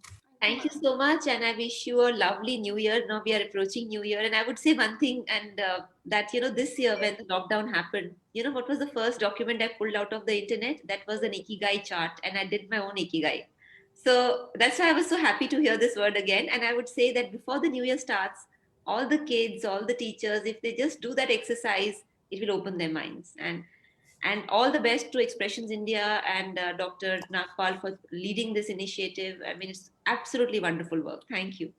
Thank you so much, and I wish you a lovely New Year. Now we are approaching New Year, and I would say one thing, and that this year when the lockdown happened, what was the first document I pulled out of the internet? That was an ikigai chart, and I did my own ikigai. So that's why I was so happy to hear this word again. And I would say that before the New Year starts, all the kids, all the teachers, if they just do that exercise, it will open their minds. And all the best to Expressions India and Dr. Nagpal for leading this initiative. I mean, it's absolutely wonderful work. Thank you.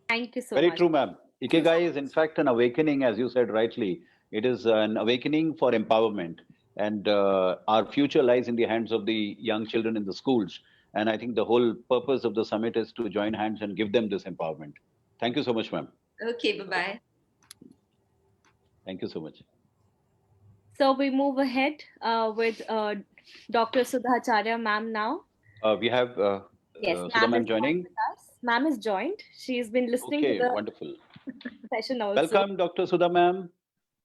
Thank you so Very much. true, ma'am. Ikigai is in fact an awakening, as you said rightly. It is an awakening for empowerment. And our future lies in the hands of the young children in the schools. And I think the whole purpose of the summit is to join hands and give them this empowerment. Thank you so much, ma'am. Okay, bye-bye. Thank you so much. So we move ahead with Dr. Sudhacharya, ma'am, now. We have Yes, Sudha ma'am ma'am is joining. with us. Ma'am is joined. She's been listening Okay, to the wonderful. session also. Welcome, Dr. Sudha ma'am.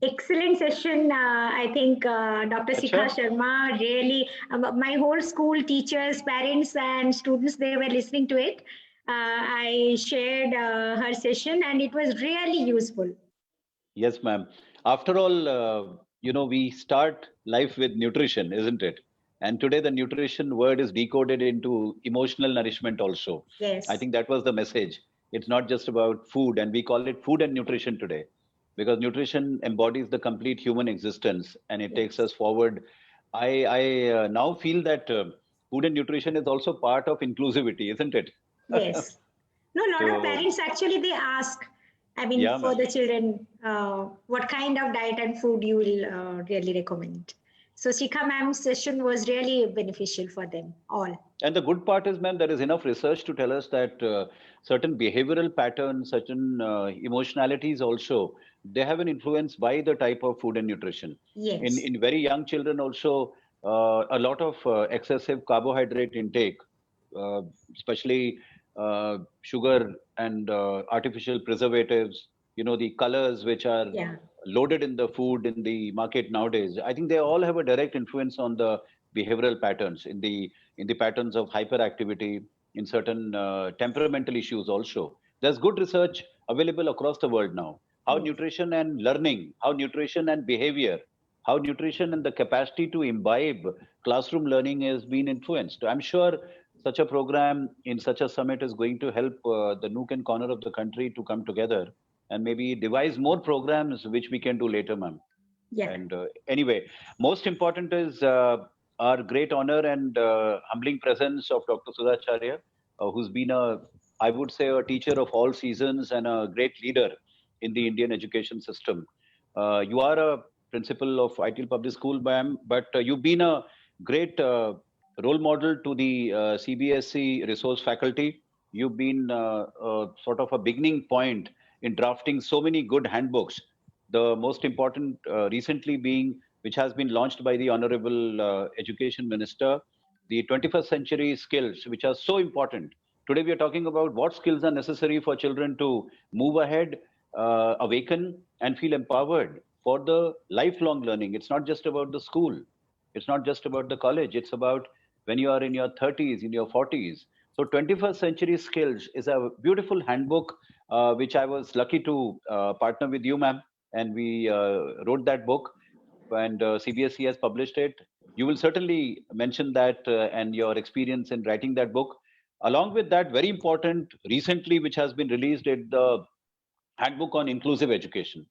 Excellent session. I think Dr. Sikha Sharma really, my whole school, teachers, parents, and students, they were listening to it. I shared her session and it was really useful. Yes, ma'am. After all, we start life with nutrition, isn't it? And today the nutrition word is decoded into emotional nourishment also. Yes. I think that was the message. It's not just about food, and we call it food and nutrition today, because nutrition embodies the complete human existence and it takes us forward. I now feel that food and nutrition is also part of inclusivity, isn't it? Yes. No, a lot So- of parents actually, they ask, I mean, Yeah, for ma'am. the children, what kind of diet and food you will really recommend? So Shikha ma'am's session was really beneficial for them all. And the good part is, ma'am, there is enough research to tell us that certain behavioral patterns, certain emotionalities also, they have an influence by the type of food and nutrition. Yes. In very young children also, a lot of excessive carbohydrate intake, uh, especially sugar and artificial preservatives, the colors which are Yeah. loaded in the food in the market nowadays. I think they all have a direct influence on the behavioral patterns in the patterns of hyperactivity, in certain temperamental issues also. There's good research available across the world now. How Yes. nutrition and learning, how nutrition and behavior, how nutrition and the capacity to imbibe classroom learning has been influenced. I'm sure such a program in such a summit is going to help the nook and corner of the country to come together and maybe devise more programs which we can do later, ma'am. Yeah. And anyway, most important is our great honor and humbling presence of Dr. Sudhacharya, who's been I would say, a teacher of all seasons and a great leader in the Indian education system. You are a principal of ITL Public School, ma'am, but you've been a great role model to the CBSE resource faculty. You've been sort of a beginning point in drafting so many good handbooks, the most important recently being which has been launched by the honorable education minister, the 21st century skills, which are so important. Today we are talking about what skills are necessary for children to move ahead, awaken, and feel empowered for the lifelong learning. It's not just about the school, it's not just about the college, it's about when you are in your 30s, in your 40s. So 21st century skills is a beautiful handbook which I was lucky to partner with you, ma'am, and we wrote that book, and CBSE has published it. You will certainly mention that and your experience in writing that book. Along with that, very important recently, which has been released, at the handbook on inclusive education.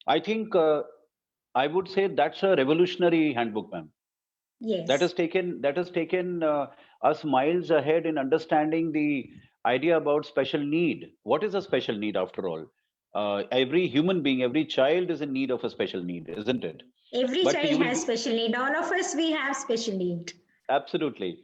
I think I would say that's a revolutionary handbook, ma'am. Yes. That has taken us miles ahead in understanding the idea about special need. What is a special need after all? Every human being, every child is in need of a special need, isn't it? Every But you child will has be special need. All of us, we have special need. absolutely.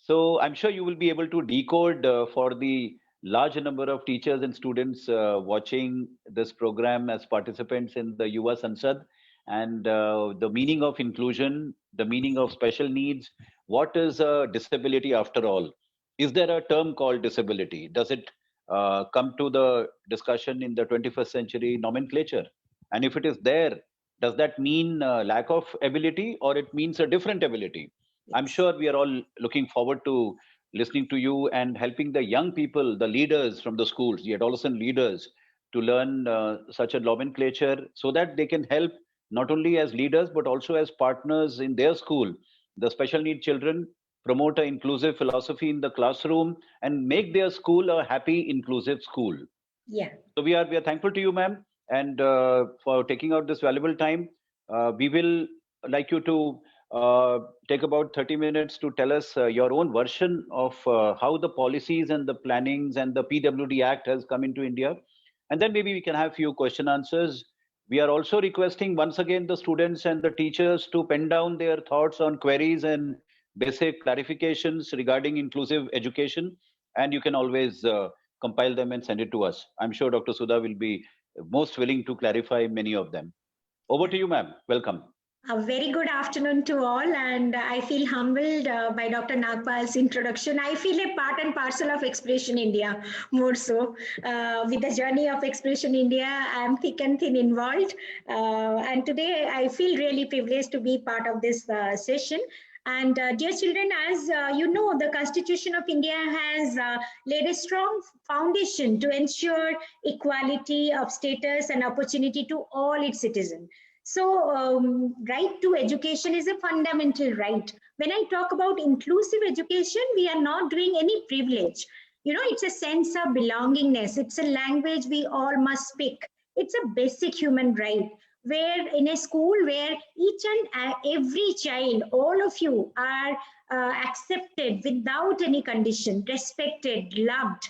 So I'm sure you will be able to decode for the large number of teachers and students watching this program as participants in the YUVA SANSAD, and the meaning of inclusion, the meaning of special needs. What is a disability after all? Is there a term called disability? Does it come to the discussion in the 21st century nomenclature? And if it is there, does that mean lack of ability, or it means a different ability? I'm Yes. sure we are all looking forward to listening to you and helping the young people, the leaders from the schools, the adolescent leaders, to learn such a nomenclature so that they can help not only as leaders but also as partners in their school, the special need children, promote an inclusive philosophy in the classroom, and make their school a happy, inclusive school. Yeah. So we are thankful to you, ma'am, and for taking out this valuable time. We will like you to take about 30 minutes to tell us your own version of how the policies and the plannings and the PWD Act has come into India, and then maybe we can have few question answers. We are also requesting once again the students and the teachers to pen down their thoughts on queries and basic clarifications regarding inclusive education, and you can always compile them and send it to us. I'm sure Dr. Sudha will be most willing to clarify many of them. Over to you, ma'am. Welcome. A very good afternoon to all, and I feel humbled by Dr. Nagpal's introduction. I feel a part and parcel of Expression India, more so. With the journey of Expression India, I'm thick and thin involved. And today I feel really privileged to be part of this session. And dear children, as you know, the Constitution of India has laid a strong foundation to ensure equality of status and opportunity to all its citizens. So, right to education is a fundamental right. When I talk about inclusive education, we are not doing any privilege. You know, it's a sense of belongingness. It's a language we all must speak. It's a basic human right. Where in a school where each and every child, all of you are accepted without any condition, respected, loved,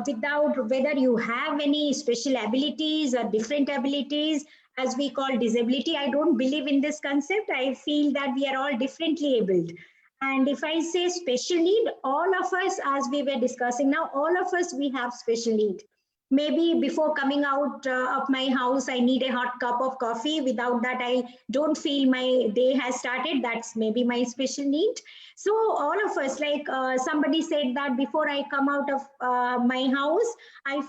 without whether you have any special abilities or different abilities, as we call disability. I don't believe in this concept. I feel that we are all differently abled. And if I say special need, all of us, as we were discussing now, all of us, we have special need. Maybe before coming out of my house, I need a hot cup of coffee. Without that, I don't feel my day has started. That's maybe my special need. So all of us, like somebody said that before I come out of my house, I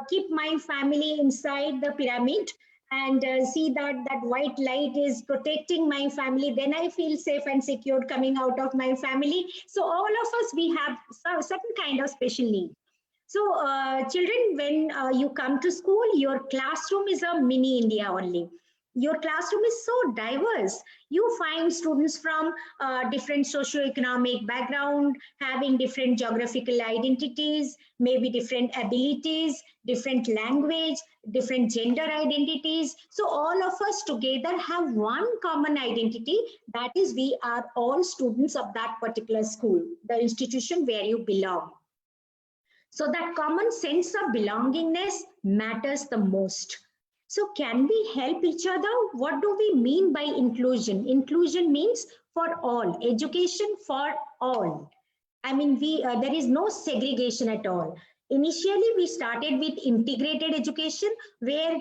keep my family inside the pyramid and see that that white light is protecting my family. Then I feel safe and secure coming out of my family. So all of us, we have certain kind of special need. So children, when you come to school, your classroom is a mini India only. Your classroom is so diverse. You find students from different socio-economic background, having different geographical identities, maybe different abilities, different language, different gender identities. So all of us together have one common identity, that is we are all students of that particular school, the institution where you belong. So that common sense of belongingness matters the most. So can we help each other? What do we mean by inclusion? Inclusion means for all, education for all. I mean, there is no segregation at all. Initially, we started with integrated education, where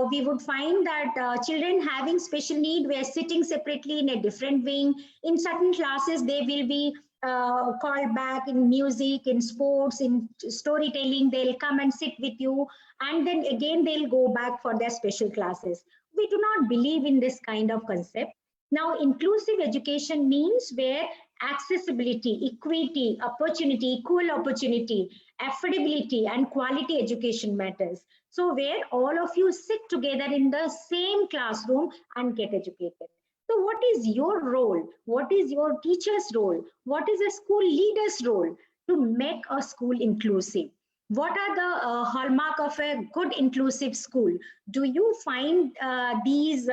we would find that children having special need were sitting separately in a different wing. In certain classes, they will be called back in music, in sports, in storytelling. They'll come and sit with you, and then again they'll go back for their special classes. We do not believe in this kind of concept. Now, inclusive education means where accessibility, equity, opportunity, equal opportunity, affordability, and quality education matters. So where all of you sit together in the same classroom and get educated. So what is your role? What is your teacher's role? What is a school leader's role to make a school inclusive? What are the hallmark of a good inclusive school? Do you find these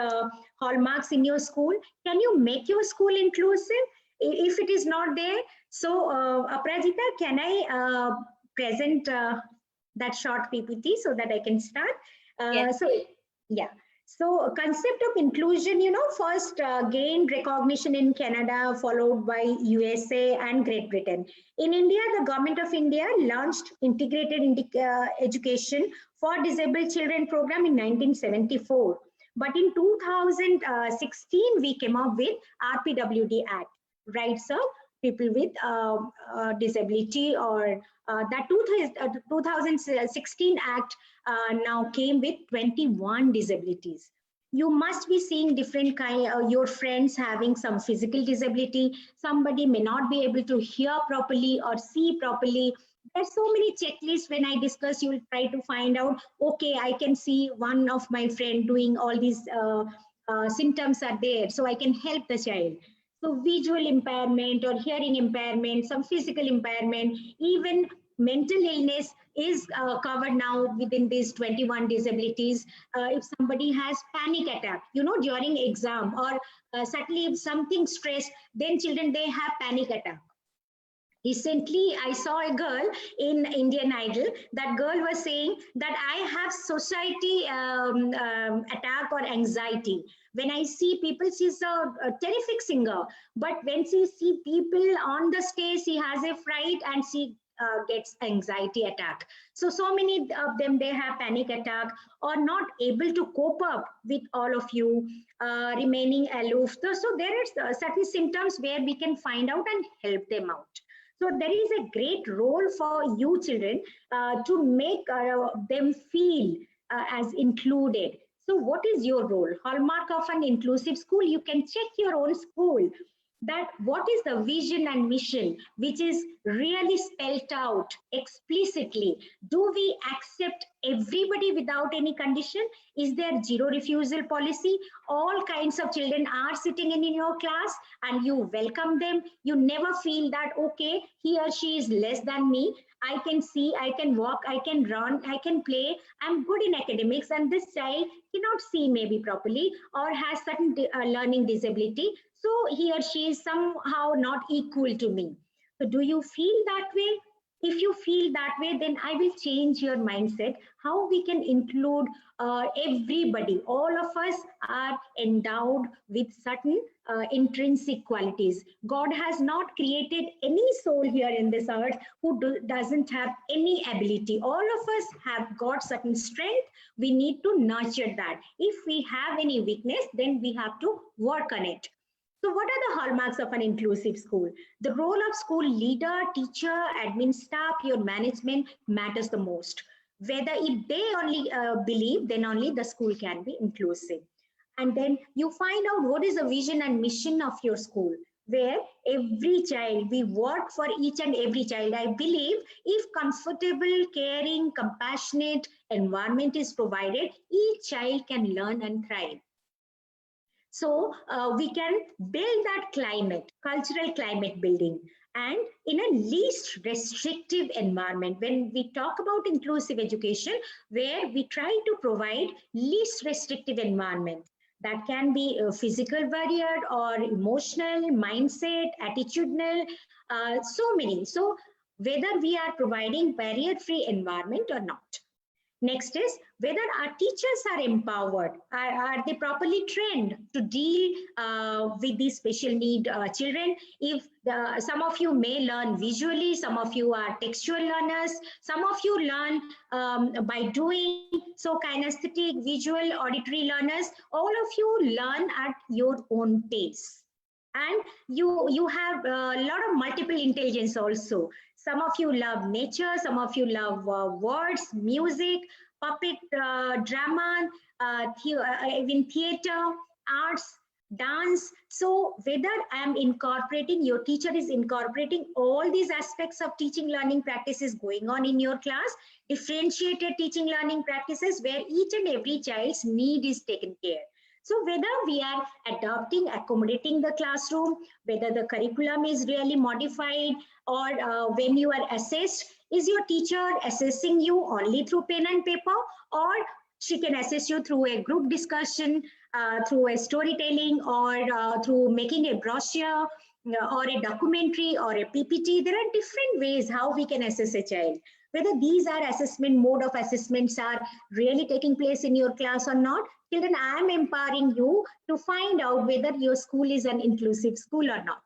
hallmarks in your school? Can you make your school inclusive? If it is not there, so Aparajita, can I present that short PPT so that I can start? Yes. So, yeah. So concept of inclusion, first gained recognition in Canada, followed by USA and Great Britain. In India, the government of India launched integrated education for disabled children program in 1974. But in 2016, we came up with RPWD Act, Rights of People with Disability, or that 2016 Act now came with 21 disabilities. You must be seeing different kind, your friends having some physical disability. Somebody may not be able to hear properly or see properly. There's so many checklists. When I discuss, you'll try to find out, okay, I can see one of my friend doing all these symptoms are there, so I can help the child. So visual impairment or hearing impairment, some physical impairment, even mental illness is covered now within these 21 disabilities. If somebody has panic attack, during exam, or suddenly if something stress, then children, they have panic attack. Recently, I saw a girl in Indian Idol. That girl was saying that I have society attack or anxiety. When I see people, she's a terrific singer. But when she see people on the stage, she has a fright and she gets anxiety attack. So many of them, they have panic attack or not able to cope up with all of you, remaining aloof. So there are certain symptoms where we can find out and help them out. So there is a great role for you children to make them feel as included. So what is your role? Hallmark of an inclusive school, you can check your own school, that what is the vision and mission which is really spelled out explicitly. Do we accept everybody without any condition? Is there zero refusal policy? All kinds of children are sitting in your class and you welcome them. You never feel that, okay, he or she is less than me. I can see, I can walk, I can run, I can play, I'm good in academics, and this child cannot see maybe properly or has certain learning disability. So he or she is somehow not equal to me. So do you feel that way? If you feel that way, then I will change your mindset. How we can include everybody. All of us are endowed with certain intrinsic qualities. God has not created any soul here in this earth who doesn't have any ability. All of us have got certain strength. We need to nurture that. If we have any weakness, then we have to work on it. So what are the hallmarks of an inclusive school? The role of school leader, teacher, admin staff, your management matters the most. Whether if they only believe, then only the school can be inclusive. And then you find out what is the vision and mission of your school, where every child, we work for each and every child. I believe if comfortable, caring, compassionate environment is provided, each child can learn and thrive. So we can build that climate, cultural climate building, and in a least restrictive environment. When we talk about inclusive education, where we try to provide least restrictive environment, that can be a physical barrier or emotional, mindset, attitudinal, so many. So whether we are providing barrier-free environment or not. Next is whether our teachers are empowered. Are they properly trained to deal with these special need children? If some of you may learn visually, some of you are textual learners, some of you learn by doing, so kinesthetic, visual, auditory learners, all of you learn at your own pace. And you have a lot of multiple intelligence also. Some of you love nature, some of you love words, music, puppet, drama, even theater, arts, dance. So whether I am incorporating, your teacher is incorporating all these aspects of teaching learning practices going on in your class, differentiated teaching learning practices where each and every child's need is taken care. So whether we are adopting, accommodating the classroom, whether the curriculum is really modified, or when you are assessed, is your teacher assessing you only through pen and paper, or she can assess you through a group discussion, through a storytelling, or through making a brochure, or a documentary, or a PPT. There are different ways how we can assess a child. Whether these are assessment, mode of assessments are really taking place in your class or not, children, I am empowering you to find out whether your school is an inclusive school or not.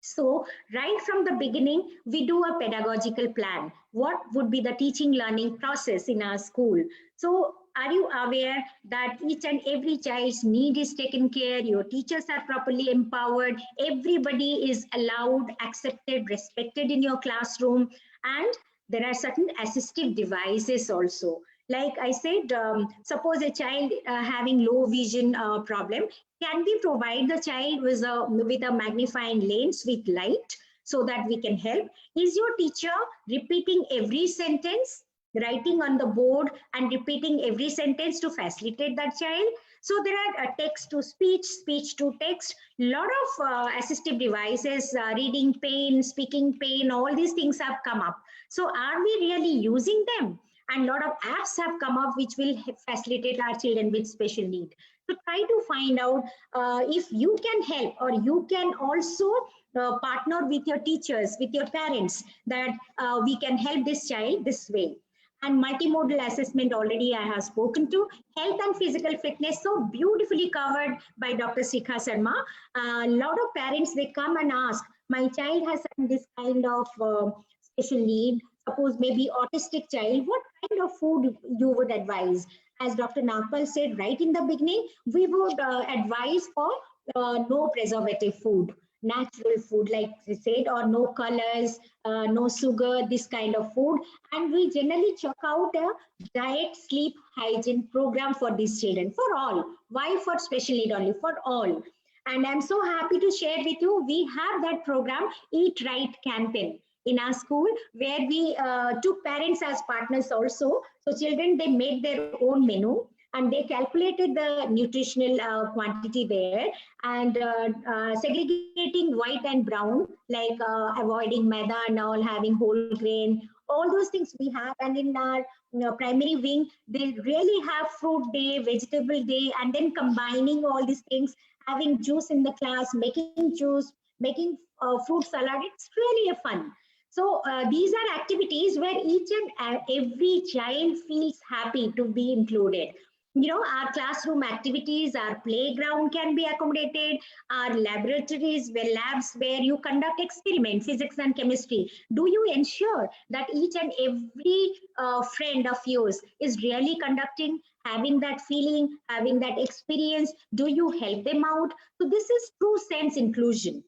So right from the beginning, we do a pedagogical plan. What would be the teaching learning process in our school? So are you aware that each and every child's need is taken care, your teachers are properly empowered, everybody is allowed, accepted, respected in your classroom, and there are certain assistive devices also. Like I said, suppose a child having low vision problem, can we provide the child with a magnifying lens with light so that we can help? Is your teacher repeating every sentence, writing on the board and repeating every sentence to facilitate that child? So there are text to speech, speech to text, lot of assistive devices, reading pane, speaking pane, all these things have come up. So are we really using them? And a lot of apps have come up which will facilitate our children with special need. So try to find out if you can help, or you can also partner with your teachers, with your parents, that we can help this child this way. And multimodal assessment already I have spoken to. Health and physical fitness, so beautifully covered by Dr. Shikha Sharma. A lot of parents, they come and ask, my child has this kind of special need, suppose maybe autistic child, what kind of food you would advise? As Dr. Nagpal said right in the beginning, we would advise for no preservative food, natural food, like we said, or no colors, no sugar, this kind of food. And we generally check out a diet, sleep, hygiene program for these children, for all. Why for special need only? For all. And I'm so happy to share with you, we have that program, Eat Right campaign in our school, where we took parents as partners also. So children, they made their own menu and they calculated the nutritional quantity there, and segregating white and brown, like avoiding maida and all, having whole grain, all those things we have. And in our primary wing, they really have fruit day, vegetable day, and then combining all these things, having juice in the class, making juice, making fruit salad. It's really a fun. So these are activities where each and every child feels happy to be included. You know, our classroom activities, our playground can be accommodated, our laboratories, labs where you conduct experiments, physics and chemistry. Do you ensure that each and every friend of yours is really conducting, having that feeling, having that experience? Do you help them out? So this is true sense inclusion.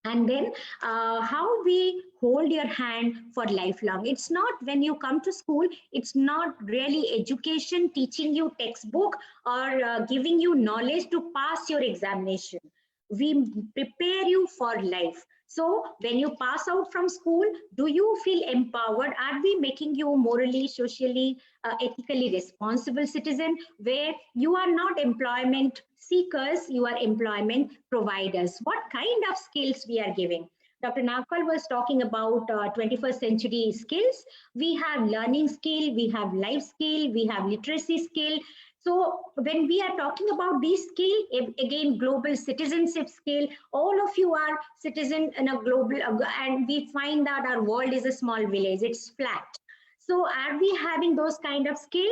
And then how we hold your hand for lifelong. It's not when you come to school, it's not really education teaching you textbook or giving you knowledge to pass your examination. We prepare you for life. So when you pass out from school, do you feel empowered? Are we making you morally, socially, ethically responsible citizen, where you are not employment seekers, you are employment providers? What kind of skills we are giving? Dr. Nagpal was talking about 21st century skills. We have learning skill, we have life skill, we have literacy skill. So when we are talking about these skills, again, global citizenship skill, all of you are citizen in a global, and we find that our world is a small village, it's flat. So are we having those kind of skill?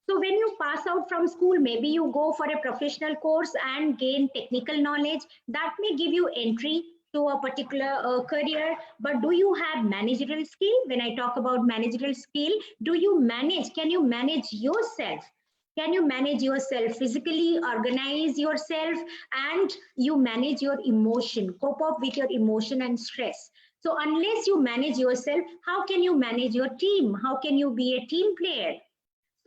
So when you pass out from school, maybe you go for a professional course and gain technical knowledge that may give you entry to a particular career. But do you have managerial skill? When I talk about managerial skill, do you manage? Can you manage yourself? Can you manage yourself physically, organize yourself, and you manage your emotion, cope up with your emotion and stress? So unless you manage yourself, how can you manage your team? How can you be a team player?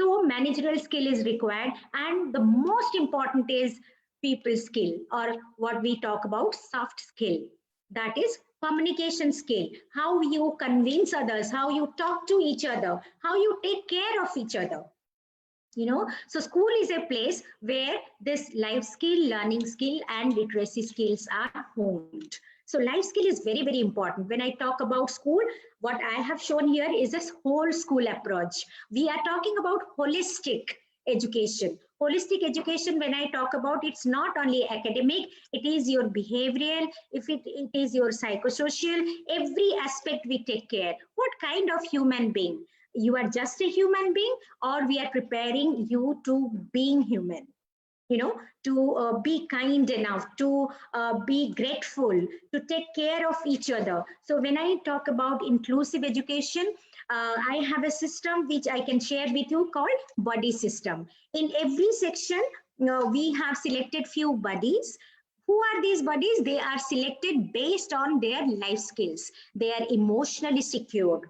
So managerial skill is required. And the most important is people skill, or what we talk about soft skill. That is communication skill, how you convince others, how you talk to each other, how you take care of each other. You know, so school is a place where this life skill, learning skill, and literacy skills are honed. So life skill is very, very important. When I talk about school, what I have shown here is a whole school approach. We are talking about holistic education. Holistic education, when I talk about, it's not only academic, it is your behavioral, if it is your psychosocial, every aspect we take care. What kind of human being? You are just a human being, or we are preparing you to being human, you know, to be kind enough, to be grateful, to take care of each other. So when I talk about inclusive education, I have a system which I can share with you called buddy system. In every section, we have selected few buddies. Who are these buddies? They are selected based on their life skills. They are emotionally secure.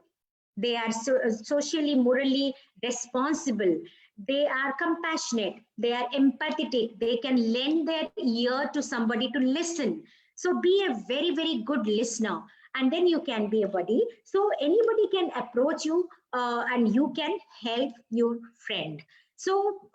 They are socially, morally responsible. They are compassionate. They are empathetic. They can lend their ear to somebody to listen. So be a very, very good listener. And then you can be a buddy. So anybody can approach you and you can help your friend. So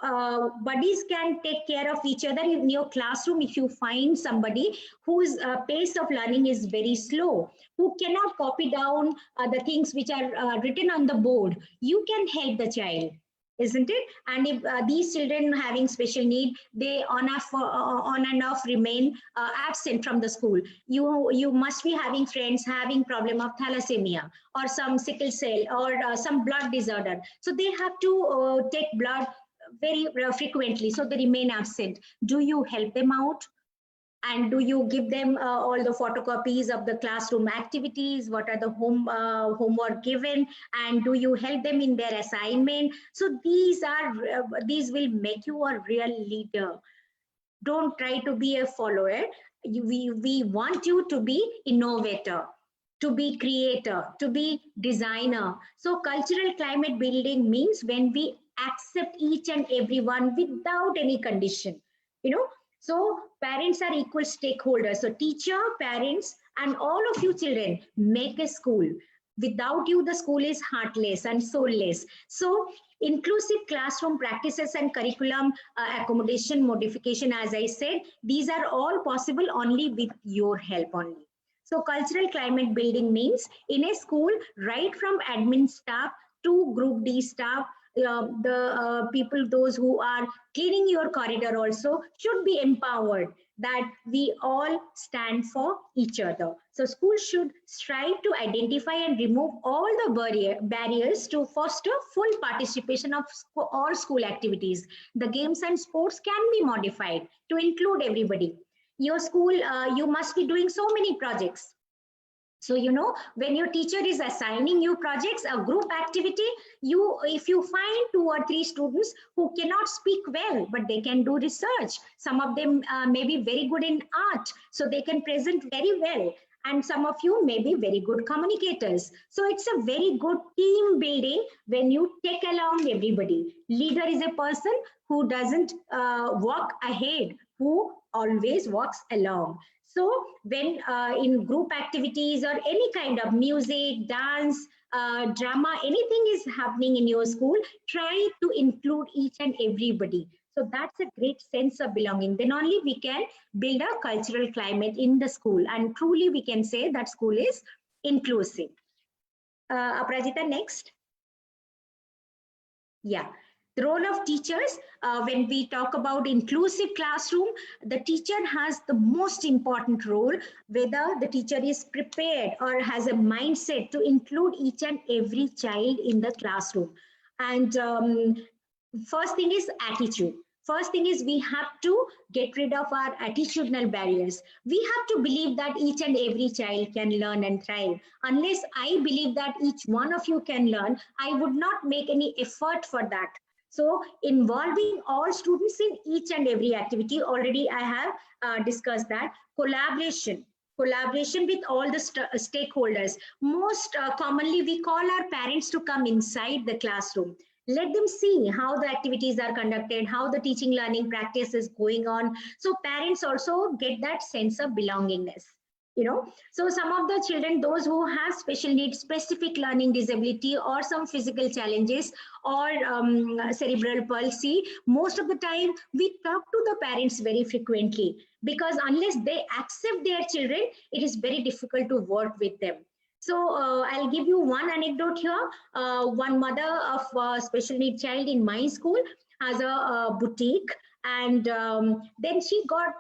buddies can take care of each other. In your classroom, if you find somebody whose pace of learning is very slow, who cannot copy down the things which are written on the board, you can help the child, isn't it? And if these children having special need, they on and off remain absent from the school, you must be having friends having problem of thalassemia or some sickle cell or some blood disorder. So they have to take blood very frequently, so they remain absent. Do you help them out? And do you give them all the photocopies of the classroom activities? What are the homework given? And do you help them in their assignment? So these will make you a real leader. Don't try to be a follower. We want you to be innovator, to be creator, to be designer. So cultural climate building means when we accept each and everyone without any condition, you know. So parents are equal stakeholders. So teacher, parents, and all of you children make a school. Without you, the school is heartless and soulless. So inclusive classroom practices and curriculum accommodation modification, as I said, these are all possible only with your help only. So cultural climate building means in a school, right from admin staff to group D staff, the people, those who are cleaning your corridor also should be empowered. that we all stand for each other. So schools should strive to identify and remove all the barriers to foster full participation of all school activities. The games and sports can be modified to include everybody. Your school, you must be doing so many projects. So, you know, when your teacher is assigning you projects, a group activity, if you find 2 or 3 students who cannot speak well, but they can do research, some of them may be very good in art, so they can present very well. And some of you may be very good communicators. So it's a very good team building when you take along everybody. Leader is a person who doesn't walk ahead, who always walks along. So when in group activities or any kind of music, dance, drama, anything is happening in your school, try to include each and everybody. So that's a great sense of belonging. Then only we can build a cultural climate in the school. And truly we can say that school is inclusive. Aprajita, next. Yeah. The role of teachers, when we talk about inclusive classroom, the teacher has the most important role, whether the teacher is prepared or has a mindset to include each and every child in the classroom. And first thing is attitude. First thing is we have to get rid of our attitudinal barriers. We have to believe that each and every child can learn and thrive. Unless I believe that each one of you can learn, I would not make any effort for that. So involving all students in each and every activity, already I have discussed that. Collaboration with all the stakeholders. Most commonly, we call our parents to come inside the classroom. Let them see how the activities are conducted, how the teaching learning practice is going on. So parents also get that sense of belongingness. You know, so some of the children, those who have special needs, specific learning disability or some physical challenges or cerebral palsy, most of the time we talk to the parents very frequently, because unless they accept their children, it is very difficult to work with them. So I'll give you one anecdote here. One mother of a special need child in my school has a boutique, and then she got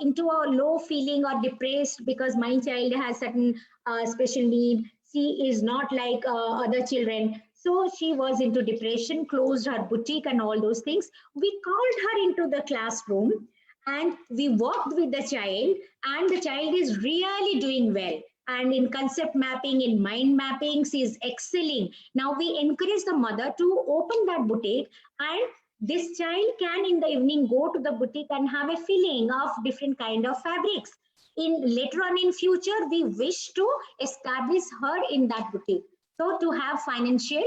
into a low feeling or depressed because my child has certain special need. She is not like other children. So she was into depression, closed her boutique and all those things. We called her into the classroom and we worked with the child, and the child is really doing well. And in concept mapping, in mind mapping, she is excelling. Now we encourage the mother to open that boutique, and this child can in the evening go to the boutique and have a feeling of different kind of fabrics. Later on in future, we wish to establish her in that boutique. So to have financial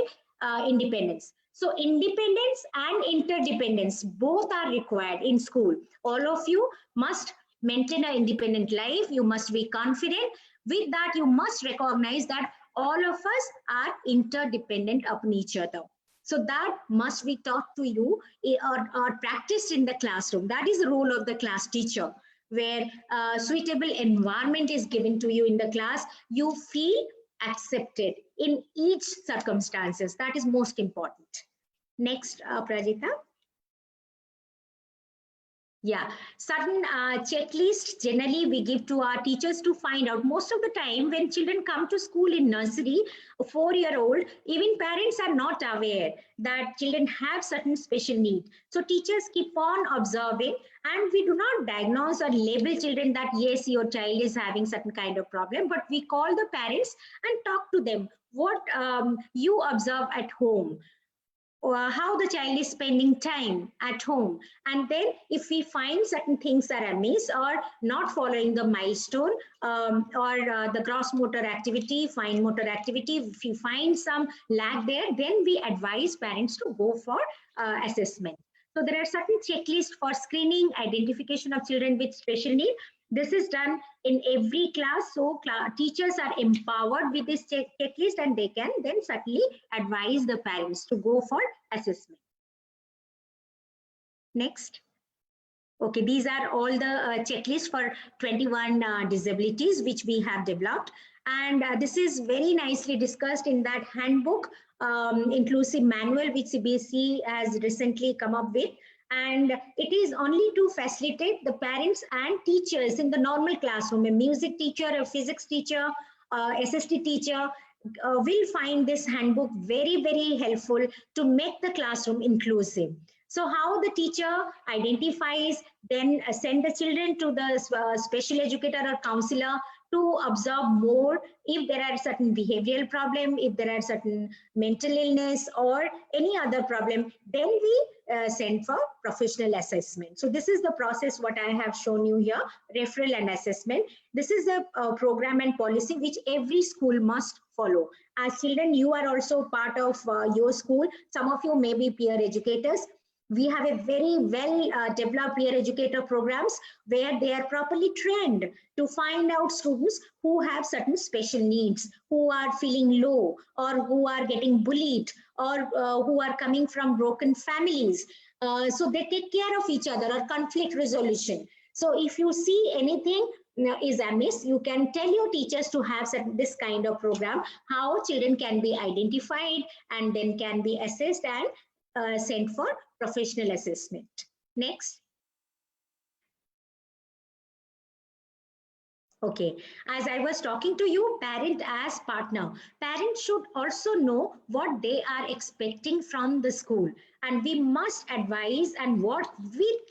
independence. So independence and interdependence, both are required in school. All of you must maintain an independent life. You must be confident. With that, you must recognize that all of us are interdependent upon each other. So that must be taught to you or practiced in the classroom. That is the role of the class teacher, where a suitable environment is given to you in the class. You feel accepted in each circumstances. That is most important. Next, Prajita. Yeah, certain checklists generally we give to our teachers to find out. Most of the time when children come to school in nursery, a 4-year-old, even parents are not aware that children have certain special need. So teachers keep on observing, and we do not diagnose or label children that yes, your child is having certain kind of problem, but we call the parents and talk to them. What you observe at home, or how the child is spending time at home. And then if we find certain things are amiss or not following the milestone or the gross motor activity, fine motor activity, if you find some lag there, then we advise parents to go for assessment. So there are certain checklists for screening, identification of children with special need. This is done in every class, so teachers are empowered with this checklist, and they can then certainly advise the parents to go for assessment. Next. Okay, these are all the checklists for 21 disabilities which we have developed, and this is very nicely discussed in that handbook, inclusive manual which CBSE has recently come up with. And it is only to facilitate the parents and teachers in the normal classroom. A music teacher, a physics teacher, SST teacher will find this handbook very, very helpful to make the classroom inclusive. So how the teacher identifies, then send the children to the special educator or counselor to observe more if there are certain behavioral problem, if there are certain mental illness or any other problem, then we send for professional assessment. So this is the process what I have shown you here, referral and assessment. This is a program and policy which every school must follow. As children, you are also part of your school. Some of you may be peer educators. We have a very well developed peer educator programs where they are properly trained to find out students who have certain special needs, who are feeling low or who are getting bullied or who are coming from broken families. So they take care of each other, or conflict resolution. So if you see anything is amiss, you can tell your teachers to have this kind of program, how children can be identified and then can be assessed and sent for professional assessment. Next. Okay, as I was talking to you, parent as partner. Parents should also know what they are expecting from the school, and we must advise and work with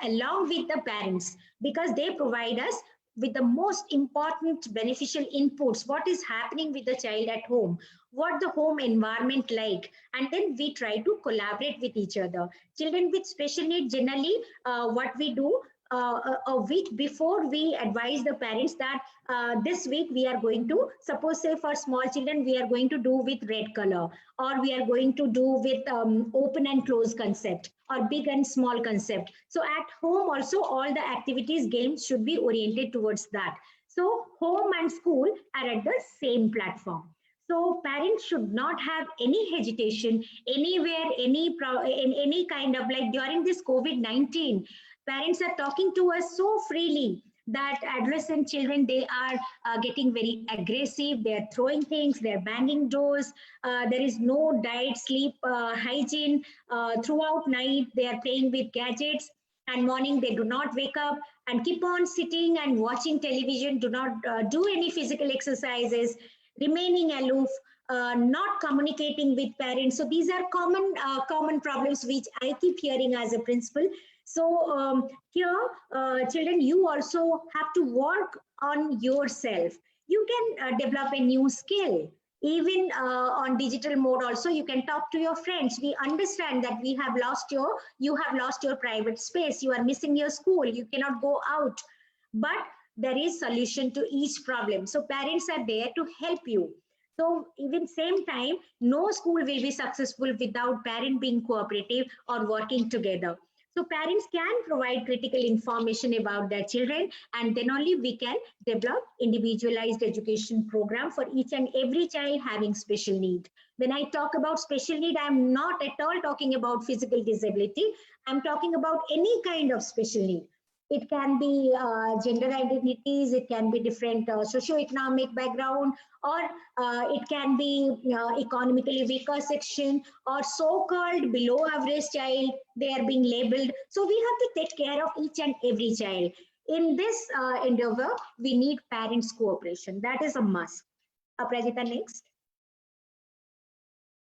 along with the parents, because they provide us with the most important beneficial inputs. What is happening with the child at home, what the home environment like, and then we try to collaborate with each other. Children with special needs, generally what we do, a week before we advise the parents that this week we are going to, suppose say for small children we are going to do with red color, or we are going to do with open and close concept, or big and small concept. So at home also all the activities, games should be oriented towards that. So home and school are at the same platform. So parents should not have any hesitation anywhere, any kind of, like during this COVID-19, parents are talking to us so freely that adolescent children, they are getting very aggressive, they're throwing things, they're banging doors, there is no diet, sleep, hygiene, throughout night they are playing with gadgets, and morning they do not wake up and keep on sitting and watching television, do not do any physical exercises, remaining aloof, not communicating with parents. So these are common problems which I keep hearing as a principal. So here, children, you also have to work on yourself. You can develop a new skill. Even on digital mode also, you can talk to your friends. We understand that you have lost your private space. You are missing your school. You cannot go out. But there is solution to each problem. So parents are there to help you. So even same time, no school will be successful without parent being cooperative or working together. So parents can provide critical information about their children, and then only we can develop individualized education program for each and every child having special need. When I talk about special need, I'm not at all talking about physical disability. I'm talking about any kind of special need. It can be gender identities, it can be different socioeconomic background, or it can be economically weaker section, or so-called below average child, they are being labeled. So we have to take care of each and every child. In this endeavor, we need parents' cooperation. That is a must. Aprajita, next.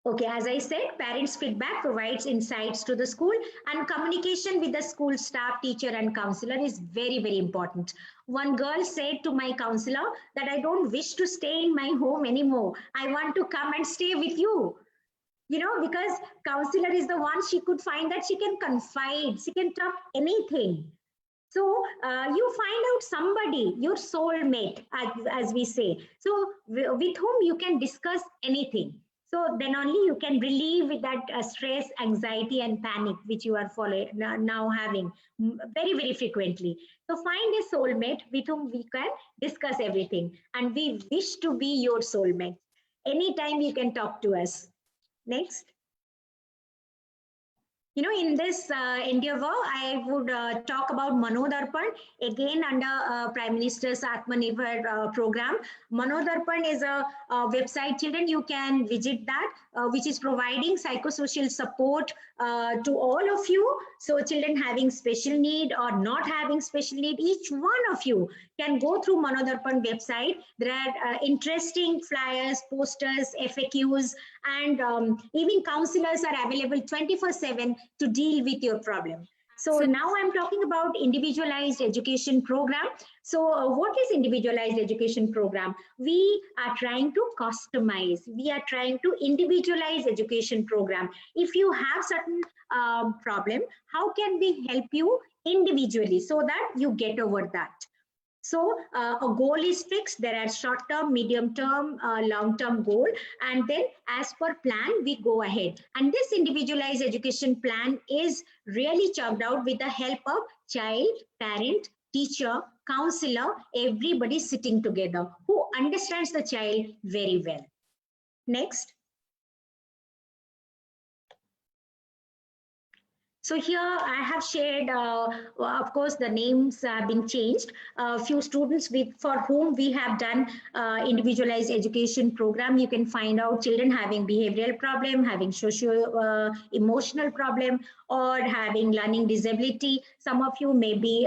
Okay, as I said, parents' feedback provides insights to the school, and communication with the school staff, teacher, and counselor is very, very important. One girl said to my counselor that I don't wish to stay in my home anymore. I want to come and stay with you. You know, because counselor is the one, she could find that she can confide, she can talk anything. So you find out somebody, your soulmate, as we say. So with whom you can discuss anything. So then only you can relieve that stress, anxiety, and panic which you are now having very, very frequently. So find a soulmate with whom we can discuss everything. And we wish to be your soulmate. Anytime you can talk to us. Next. In this endeavor, I would talk about Manodarpan, again under Prime Minister's Atmanirbhar program. Manodarpan is a website, children, you can visit that, which is providing psychosocial support to all of you. So children having special need or not having special need, each one of you can go through Manodarpan website. There are interesting flyers, posters, FAQs, and even counselors are available 24/7 to deal with your problem. So now I'm talking about individualized education program. So what is individualized education program? We are trying to customize. We are trying to individualize education program. If you have certain problem, how can we help you individually so that you get over that? So a goal is fixed. There are short-term, medium-term, long-term goal. And then as per plan, we go ahead. And this individualized education plan is really chalked out with the help of child, parent, teacher, counselor, everybody sitting together who understands the child very well. Next. So here I have shared, of course, the names have been changed. A few students for whom we have done individualized education program. You can find out children having behavioral problem, having socio-emotional problem, or having learning disability. Some of you may be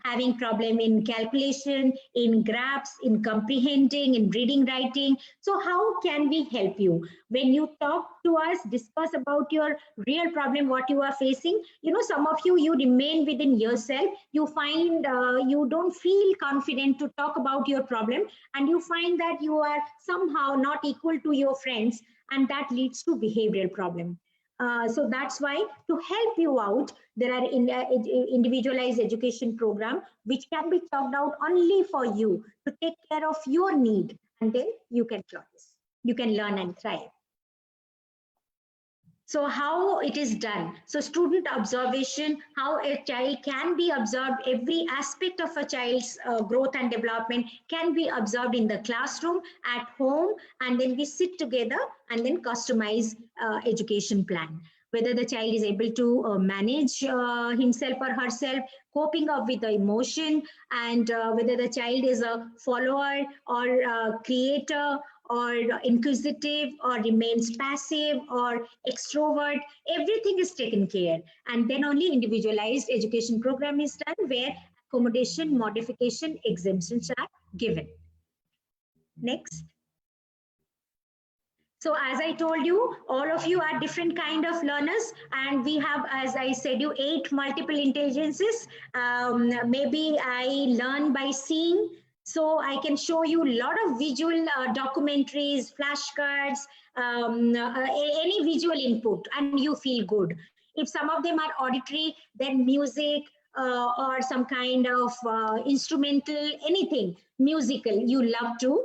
having problem in calculation, in graphs, in comprehending, in reading, writing. So how can we help you? When you talk to us, discuss about your real problem, what you are facing. Some of you remain within yourself. You find you don't feel confident to talk about your problem, and you find that you are somehow not equal to your friends, and that leads to behavioral problem. So that's why, to help you out, there are individualized education program which can be chalked out only for you to take care of your need, and then you can flourish. You can learn and thrive. So how it is done? So student observation, how a child can be observed, every aspect of a child's growth and development can be observed in the classroom, at home, and then we sit together and then customize education plan. Whether the child is able to manage himself or herself, coping up with the emotion, and whether the child is a follower or a creator, or inquisitive, or remains passive, or extrovert, everything is taken care. And then only individualized education program is done, where accommodation, modification, exemptions are given. Next. So as I told you, all of you are different kind of learners, and we have, as I said, 8 multiple intelligences. Maybe I learn by seeing. So I can show you a lot of visual documentaries, flashcards, any visual input, and you feel good. If some of them are auditory, then music or some kind of instrumental, anything musical you love to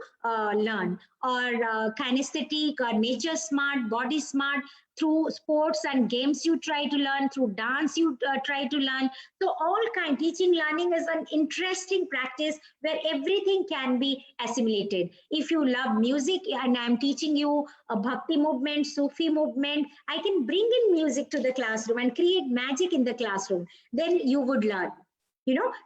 learn, or kinesthetic, or nature smart, body smart. Through sports and games you try to learn, through dance you try to learn. So all kind teaching learning is an interesting practice where everything can be assimilated. If you love music and I'm teaching you a bhakti movement, Sufi movement, I can bring in music to the classroom and create magic in the classroom. Then you would learn.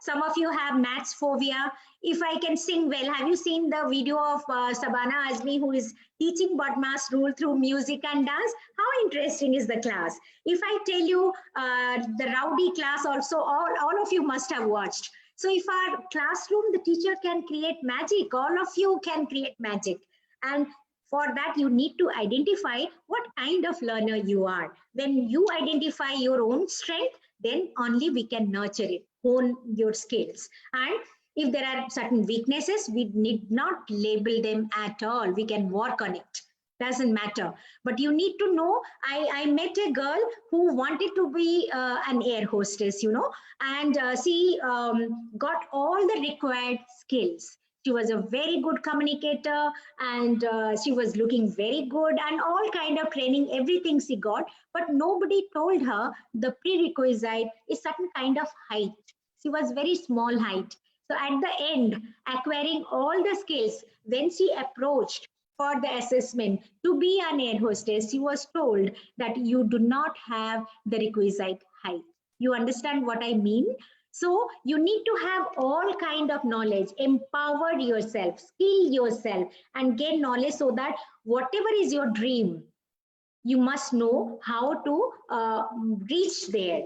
Some of you have maths phobia. If I can sing well, have you seen the video of Sabana Azmi, who is teaching Badmas rule through music and dance? How interesting is the class? If I tell you the rowdy class also, all of you must have watched. So if our classroom, the teacher can create magic, all of you can create magic. And for that, you need to identify what kind of learner you are. When you identify your own strength, then only we can nurture it, hone your skills. And if there are certain weaknesses, we need not label them at all. We can work on it. Doesn't matter. But you need to know, I met a girl who wanted to be an air hostess, and she got all the required skills. She was a very good communicator, and she was looking very good, and all kind of training, everything she got. But nobody told her the prerequisite is certain kind of height. She was very small height. So at the end, acquiring all the skills, when she approached for the assessment to be an air hostess, she was told that you do not have the requisite height. You understand what I mean? So you need to have all kind of knowledge, empower yourself, skill yourself, and gain knowledge so that whatever is your dream, you must know how to reach there.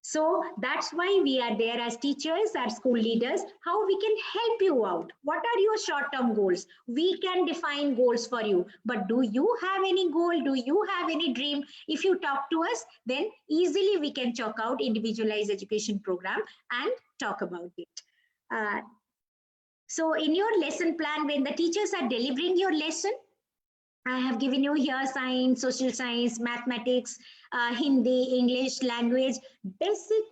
So that's why we are there as teachers, as school leaders, how we can help you out. What are your short-term goals? We can define goals for you, but do you have any goal? Do you have any dream? If you talk to us, then easily we can chalk out individualized education program and talk about it. So in your lesson plan, when the teachers are delivering your lesson, I have given you here science, social science, mathematics, Hindi, English, language, basic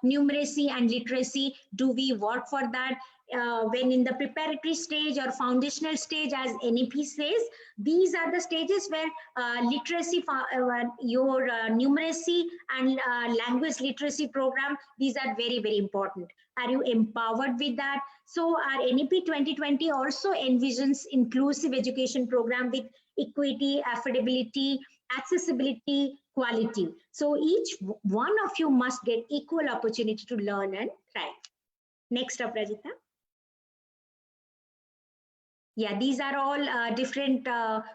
numeracy and literacy. Do we work for that? When in the preparatory stage or foundational stage, as NEP says, these are the stages where literacy, your numeracy and language literacy program, these are very, very important. Are you empowered with that? So our NEP 2020 also envisions inclusive education program with equity, affordability, accessibility, quality. So each one of you must get equal opportunity to learn and thrive. Next up, Rajita. Yeah, these are all different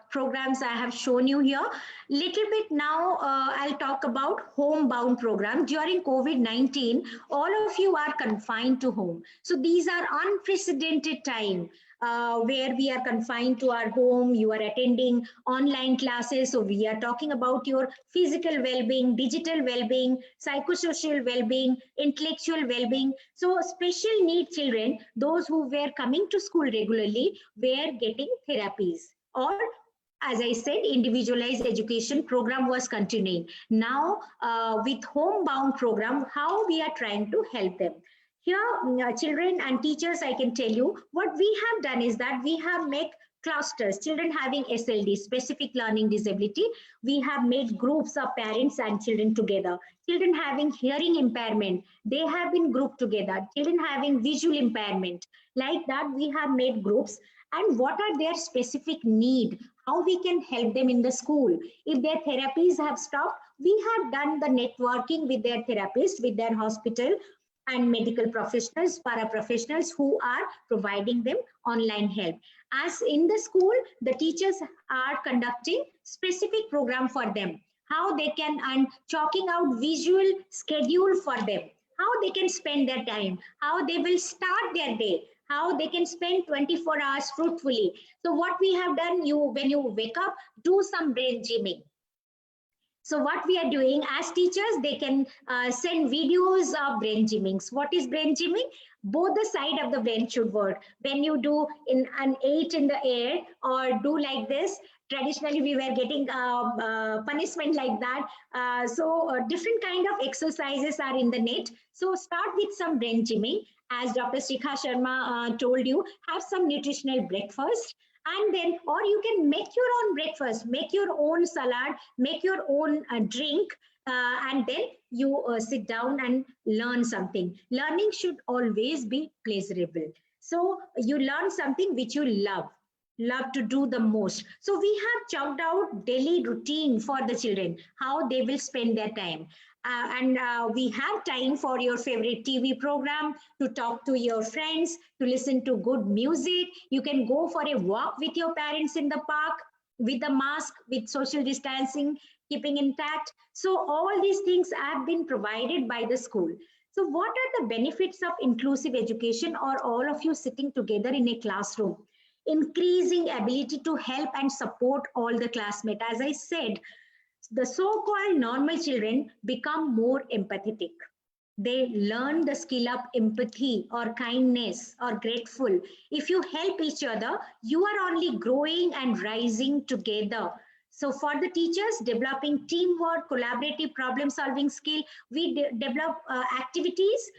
programs I have shown you here. Little bit now, I'll talk about homebound program. During COVID-19, all of you are confined to home. So these are unprecedented time where we are confined to our home. You are attending online classes. So we are talking about your physical well-being, digital well-being, psychosocial well-being, intellectual well-being. So special need children, those who were coming to school regularly, were getting therapies, or as I said, individualized education program was continuing. Now with homebound program, how we are trying to help them. Here, children and teachers, I can tell you, what we have done is that we have made clusters, children having SLD, specific learning disability. We have made groups of parents and children together. Children having hearing impairment, they have been grouped together. Children having visual impairment, like that we have made groups. And what are their specific need? How we can help them in the school? If their therapies have stopped, we have done the networking with their therapist, with their hospital, and medical professionals, paraprofessionals who are providing them online help. As in the school, the teachers are conducting specific program for them, how they can, and chalking out visual schedule for them, how they can spend their time, how they will start their day, how they can spend 24 hours fruitfully. So what we have done, when you wake up, do some brain gymming. So what we are doing as teachers, they can send videos of brain gymmings. What is brain gymming? Both the side of the brain should work. When you do in an 8 in the air or do like this, traditionally we were getting punishment like that. So different kind of exercises are in the net. So start with some brain gymming. As Dr. Shikha Sharma told you, have some nutritional breakfast. And then, or you can make your own breakfast, make your own salad, make your own drink, and then you sit down and learn something. Learning should always be pleasurable. So you learn something which you love to do the most. So we have chalked out daily routine for the children, how they will spend their time. And we have time for your favorite TV program, to talk to your friends, to listen to good music. You can go for a walk with your parents in the park, with the mask, with social distancing, keeping intact. So all these things have been provided by the school. So what are the benefits of inclusive education, or all of you sitting together in a classroom? Increasing ability to help and support all the classmates. As I said, the so-called normal children become more empathetic. They learn the skill of empathy or kindness or grateful. If you help each other, you are only growing and rising together. So for the teachers, developing teamwork, collaborative problem-solving skill, we develop activities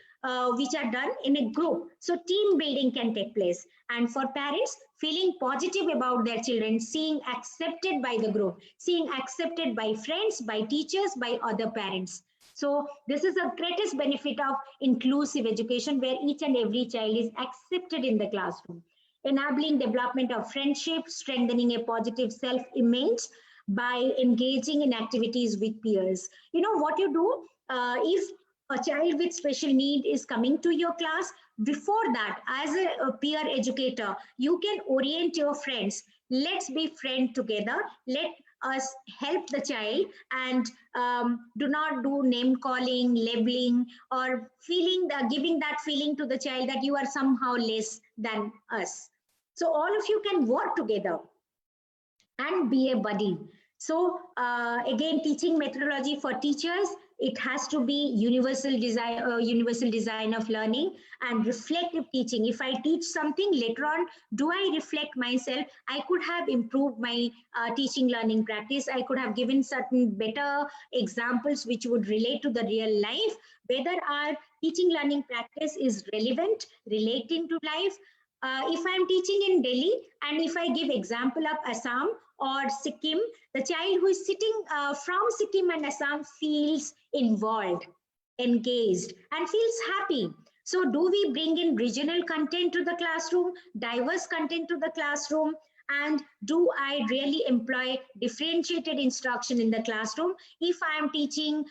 which are done in a group. So team building can take place. And for parents, feeling positive about their children, seeing accepted by the group, seeing accepted by friends, by teachers, by other parents. So this is the greatest benefit of inclusive education, where each and every child is accepted in the classroom. enabling development of friendship, strengthening a positive self-image by engaging in activities with peers. You know what you do, if a child with special need is coming to your class, before that, as a peer educator, you can orient your friends. Let's be friends together. Let us help the child, and do not do name calling, labeling, or giving that feeling to the child that you are somehow less than us. So all of you can work together and be a buddy. So again, teaching methodology for teachers, it has to be universal design of learning and reflective teaching. If I teach something later on, do I reflect myself? I could have improved my teaching learning practice. I could have given certain better examples which would relate to the real life, whether our teaching learning practice is relevant, relating to life. If I'm teaching in Delhi, and if I give example of Assam or Sikkim, the child who is sitting from Sikkim and Assam feels involved, engaged, and feels happy. So do we bring in regional content to the classroom, diverse content to the classroom? And do I really employ differentiated instruction in the classroom? If I am teaching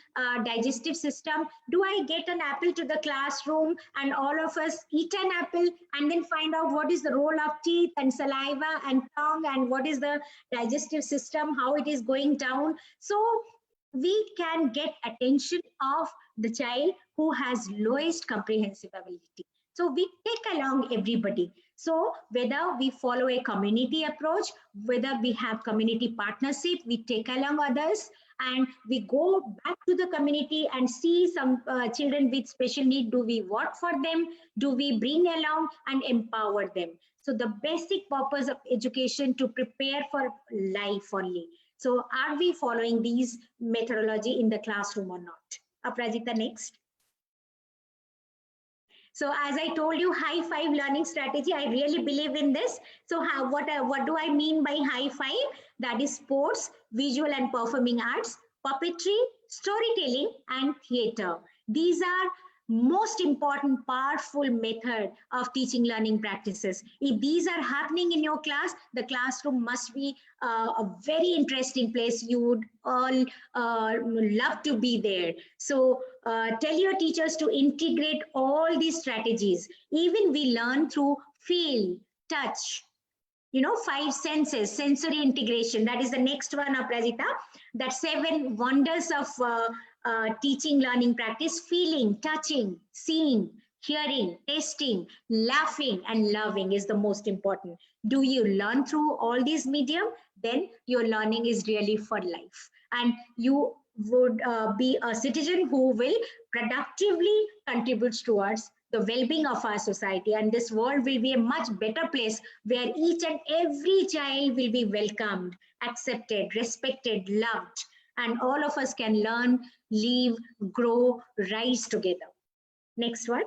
digestive system, do I get an apple to the classroom and all of us eat an apple and then find out what is the role of teeth and saliva and tongue and what is the digestive system, how it is going down? So we can get attention of the child who has lowest comprehensive ability. So we take along everybody. So whether we follow a community approach, whether we have community partnership, we take along others, and we go back to the community and see some children with special need. Do we work for them? Do we bring along and empower them? So the basic purpose of education to prepare for life only. So are we following these methodology in the classroom or not? Aprajita, next. So as I told you, high five learning strategy, I really believe in this. So what do I mean by high five? That is sports, visual and performing arts, puppetry, storytelling, and theater. These are most important, powerful method of teaching learning practices. If these are happening in your class, the classroom must be a very interesting place. You would all love to be there. So tell your teachers to integrate all these strategies. Even we learn through feel, touch, you know, 5 senses, sensory integration. That is the next one, Aprajita. That 7 wonders of teaching learning practice: feeling, touching, seeing, hearing, tasting, laughing, and loving is the most important. Do you learn through all these medium? Then your learning is really for life. And you would be a citizen who will productively contribute towards the well-being of our society, and this world will be a much better place where each and every child will be welcomed, accepted, respected, loved, and all of us can learn, live, grow, rise together. Next one.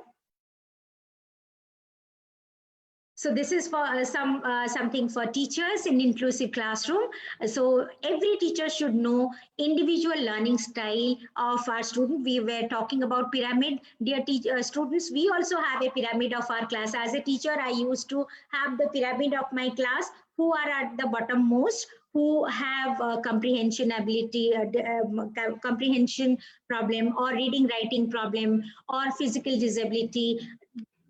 So this is for something for teachers in inclusive classroom. So every teacher should know individual learning style of our student. We were talking about pyramid. Dear students, we also have a pyramid of our class. As a teacher, I used to have the pyramid of my class, who are at the bottom most, who have comprehension ability, comprehension problem, or reading writing problem, or physical disability,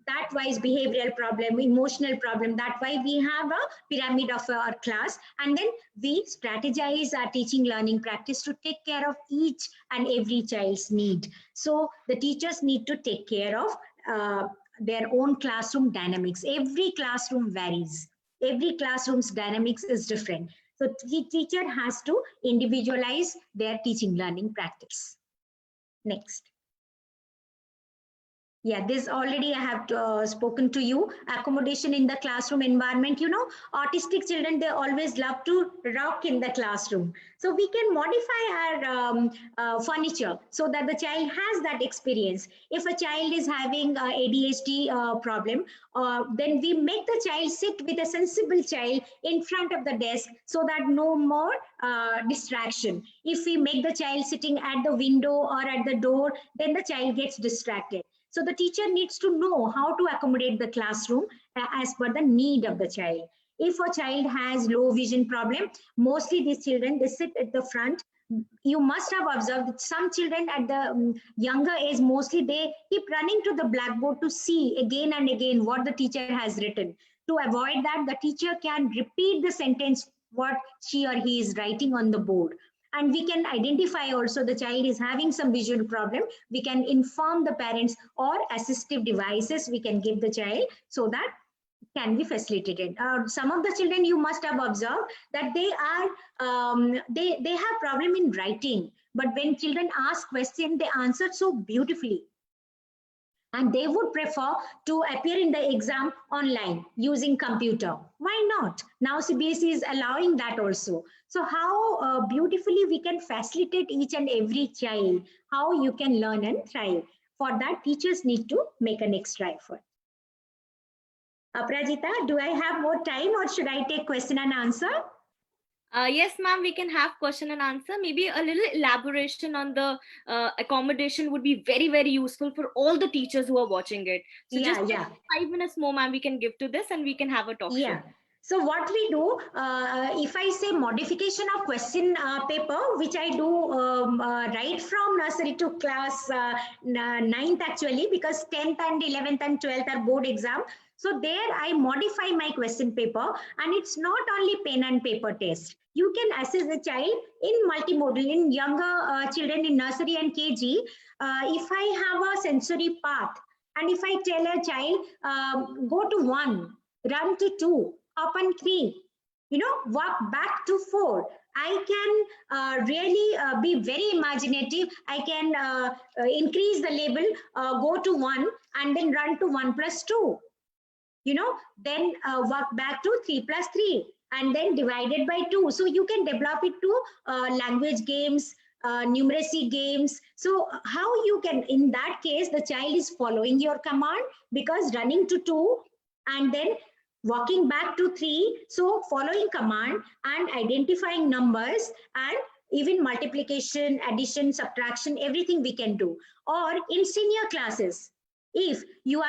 that wise behavioral problem, emotional problem. That why we have a pyramid of our class, and then we strategize our teaching learning practice to take care of each and every child's need. So the teachers need to take care of their own classroom dynamics. Every classroom varies. Every classroom's dynamics is different. So the teacher has to individualize their teaching learning practice. Next. Yeah, this already I have spoken to you. Accommodation in the classroom environment. You know, autistic children, they always love to rock in the classroom. So we can modify our furniture so that the child has that experience. If a child is having ADHD problem, then we make the child sit with a sensible child in front of the desk so that no more distraction. If we make the child sitting at the window or at the door, then the child gets distracted. So the teacher needs to know how to accommodate the classroom as per the need of the child. If a child has low vision problem, mostly these children, they sit at the front. You must have observed that some children at the younger age, mostly they keep running to the blackboard to see again and again what the teacher has written. To avoid that, the teacher can repeat the sentence what she or he is writing on the board. And we can identify also the child is having some visual problem. We can inform the parents, or assistive devices we can give the child so that can be facilitated. Some of the children you must have observed that they are they have problem in writing, but when children ask questions, they answer so beautifully, and they would prefer to appear in the exam online using computer. Why not? Now CBSE is allowing that also. So how beautifully we can facilitate each and every child, how you can learn and thrive. For that, teachers need to make an extra effort. Aprajita, do I have more time, or should I take question and answer? Yes, ma'am, we can have question and answer. Maybe a little elaboration on the accommodation would be very, very useful for all the teachers who are watching it. So just 5 minutes more, ma'am, we can give to this and we can have a talk show. So what we do, if I say modification of question paper, which I do right from nursery to class 9th actually, because 10th and 11th and 12th are board exam. So there I modify my question paper, and it's not only pen and paper test. You can assess the child in multimodal, in younger children in nursery and KG. If I have a sensory path, and if I tell a child, go to 1, run to 2, up and 3, walk back to 4. I can really be very imaginative. I can increase the label, go to 1 and then run to 1 plus 2. Then walk back to 3 plus 3 and then divided by 2. So you can develop it to language games, numeracy games. So how you can, in that case, the child is following your command, because running to 2 and then walking back to 3. So following command and identifying numbers, and even multiplication, addition, subtraction, everything we can do. Or in senior classes, if you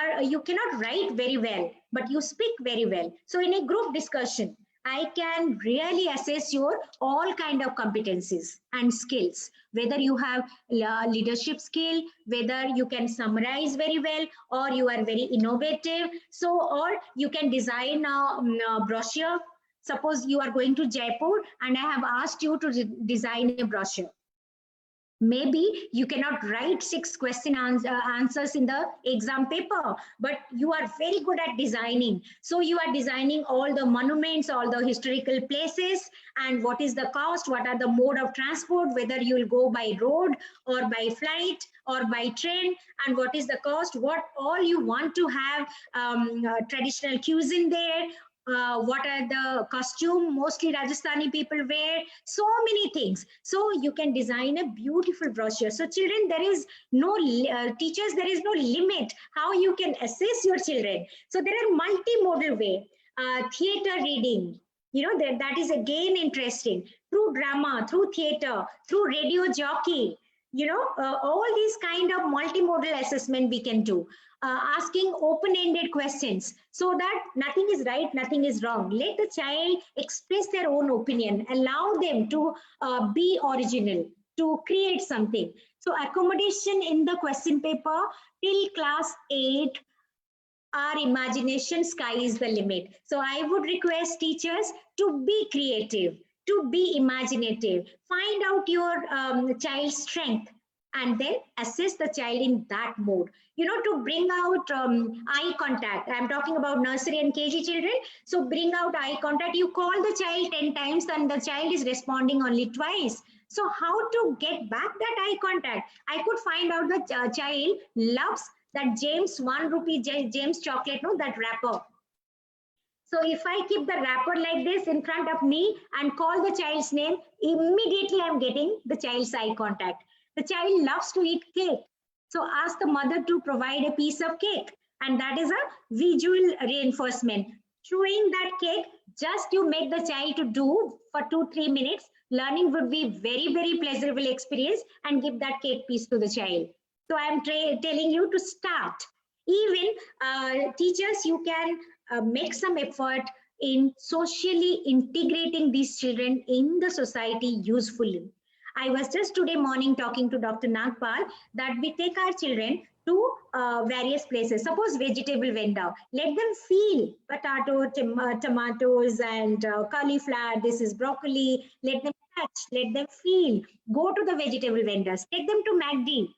cannot write very well, but you speak very well. So in a group discussion, I can really assess your all kind of competencies and skills, whether you have leadership skill, whether you can summarize very well, or you are very innovative. So, or you can design a brochure. Suppose you are going to Jaipur and I have asked you to design a brochure. Maybe you cannot write 6 question answers in the exam paper, but you are very good at designing. So you are designing all the monuments, all the historical places, and what is the cost, what are the mode of transport, whether you will go by road or by flight or by train, and what is the cost, what all you want to have, traditional cuisine there, what are the costume mostly Rajasthani people wear, so many things. So you can design a beautiful brochure. So children, there is no teachers, there is no limit how you can assess your children. So there are multimodal way, theater reading, that is again interesting, through drama, through theater, through radio jockey, all these kind of multimodal assessment we can do. Asking open-ended questions, so that nothing is right, nothing is wrong. Let the child express their own opinion. Allow them to be original, to create something. So accommodation in the question paper till class 8, our imagination, sky is the limit. So I would request teachers to be creative, to be imaginative, find out your child's strength, and then assess the child in that mode. To bring out eye contact. I'm talking about nursery and KG children. So bring out eye contact. You call the child 10 times and the child is responding only twice. So how to get back that eye contact? I could find out the child loves that James 1 rupee James chocolate, that wrapper. So if I keep the wrapper like this in front of me and call the child's name, immediately I'm getting the child's eye contact. The child loves to eat cake. So ask the mother to provide a piece of cake. And that is a visual reinforcement. Chewing that cake, just you make the child to do for 2-3 minutes. Learning would be very, very pleasurable experience, and give that cake piece to the child. So I'm telling you to start. Even teachers, you can make some effort in socially integrating these children in the society usefully. I was just today morning talking to Dr. Nagpal that we take our children to various places. Suppose vegetable vendor, let them feel potato, tomatoes and cauliflower, this is broccoli, let them touch, let them feel. Go to the vegetable vendors, take them to MACD,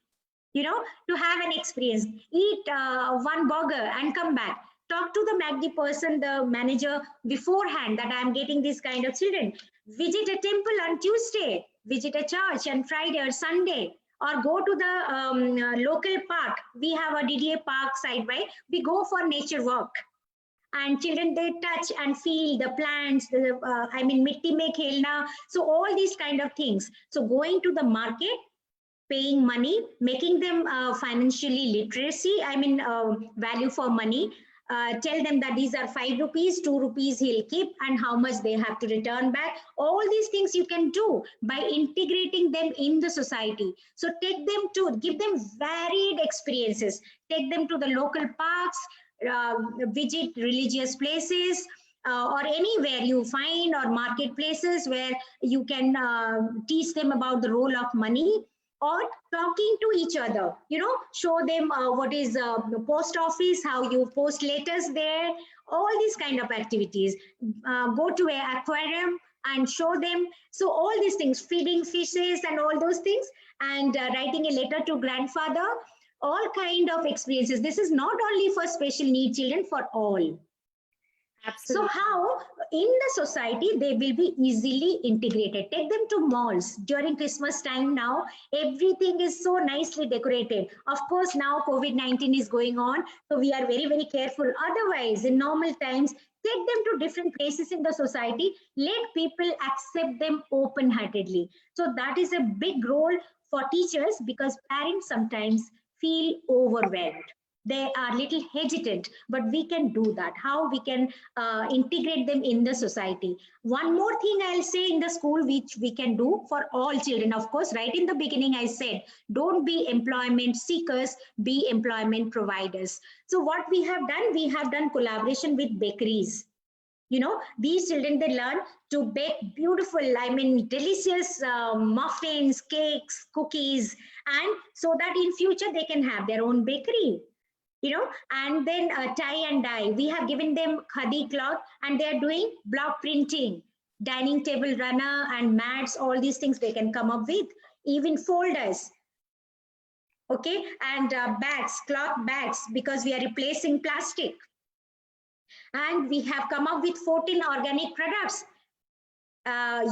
to have an experience, eat one burger and come back. Talk to the MACD person, the manager beforehand that I'm getting this kind of children. Visit a temple on Tuesday, visit a church on Friday or Sunday, or go to the local park. We have a DDA park side by. We go for nature walk. And children, they touch and feel the plants, mitti mein khelna. So all these kind of things. So going to the market, paying money, making them financially literacy, value for money. Tell them that these are 5 rupees, 2 rupees he'll keep, and how much they have to return back. All these things you can do by integrating them in the society. So take them to, give them varied experiences. Take them to the local parks, visit religious places, or anywhere you find, or marketplaces where you can teach them about the role of money, or talking to each other, show them what is the post office, how you post letters there, all these kind of activities. Go to an aquarium and show them. So all these things, feeding fishes and all those things, and writing a letter to grandfather, all kind of experiences. This is not only for special needs children, for all. Absolutely. So how in the society they will be easily integrated? Take them to malls during Christmas time. Now everything is so nicely decorated. Of course, now COVID-19 is going on, so we are very, very careful. Otherwise, in normal times, take them to different places in the society. Let people accept them open-heartedly. So that is a big role for teachers, because parents sometimes feel overwhelmed. They are little hesitant, but we can do that. How we can integrate them in the society. One more thing I'll say in the school, which we can do for all children. Of course, right in the beginning, I said, don't be employment seekers, be employment providers. So what we have done collaboration with bakeries. These children, they learn to bake beautiful, delicious muffins, cakes, cookies, and so that in future they can have their own bakery. And then tie and dye. We have given them khadi cloth, and they are doing block printing, dining table runner and mats, all these things they can come up with, even folders. Okay, and bags, cloth bags, because we are replacing plastic. And we have come up with 14 organic products.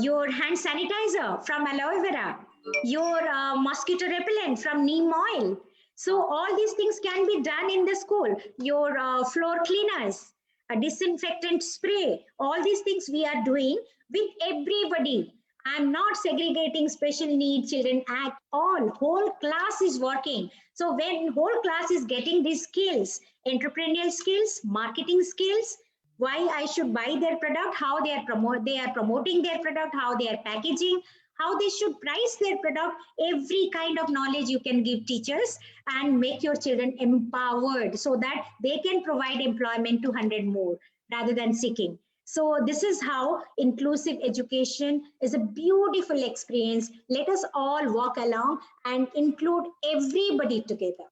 Your hand sanitizer from aloe vera, your mosquito repellent from neem oil. So all these things can be done in the school. Your floor cleaners, a disinfectant spray, all these things we are doing with everybody. I'm not segregating special needs children at all. Whole class is working. So when whole class is getting these skills, entrepreneurial skills, marketing skills, why I should buy their product, how they are promoting their product, how they are packaging, how they should price their product, every kind of knowledge you can give teachers and make your children empowered so that they can provide employment to 100 more rather than seeking. So this is how inclusive education is a beautiful experience. Let us all walk along and include everybody together.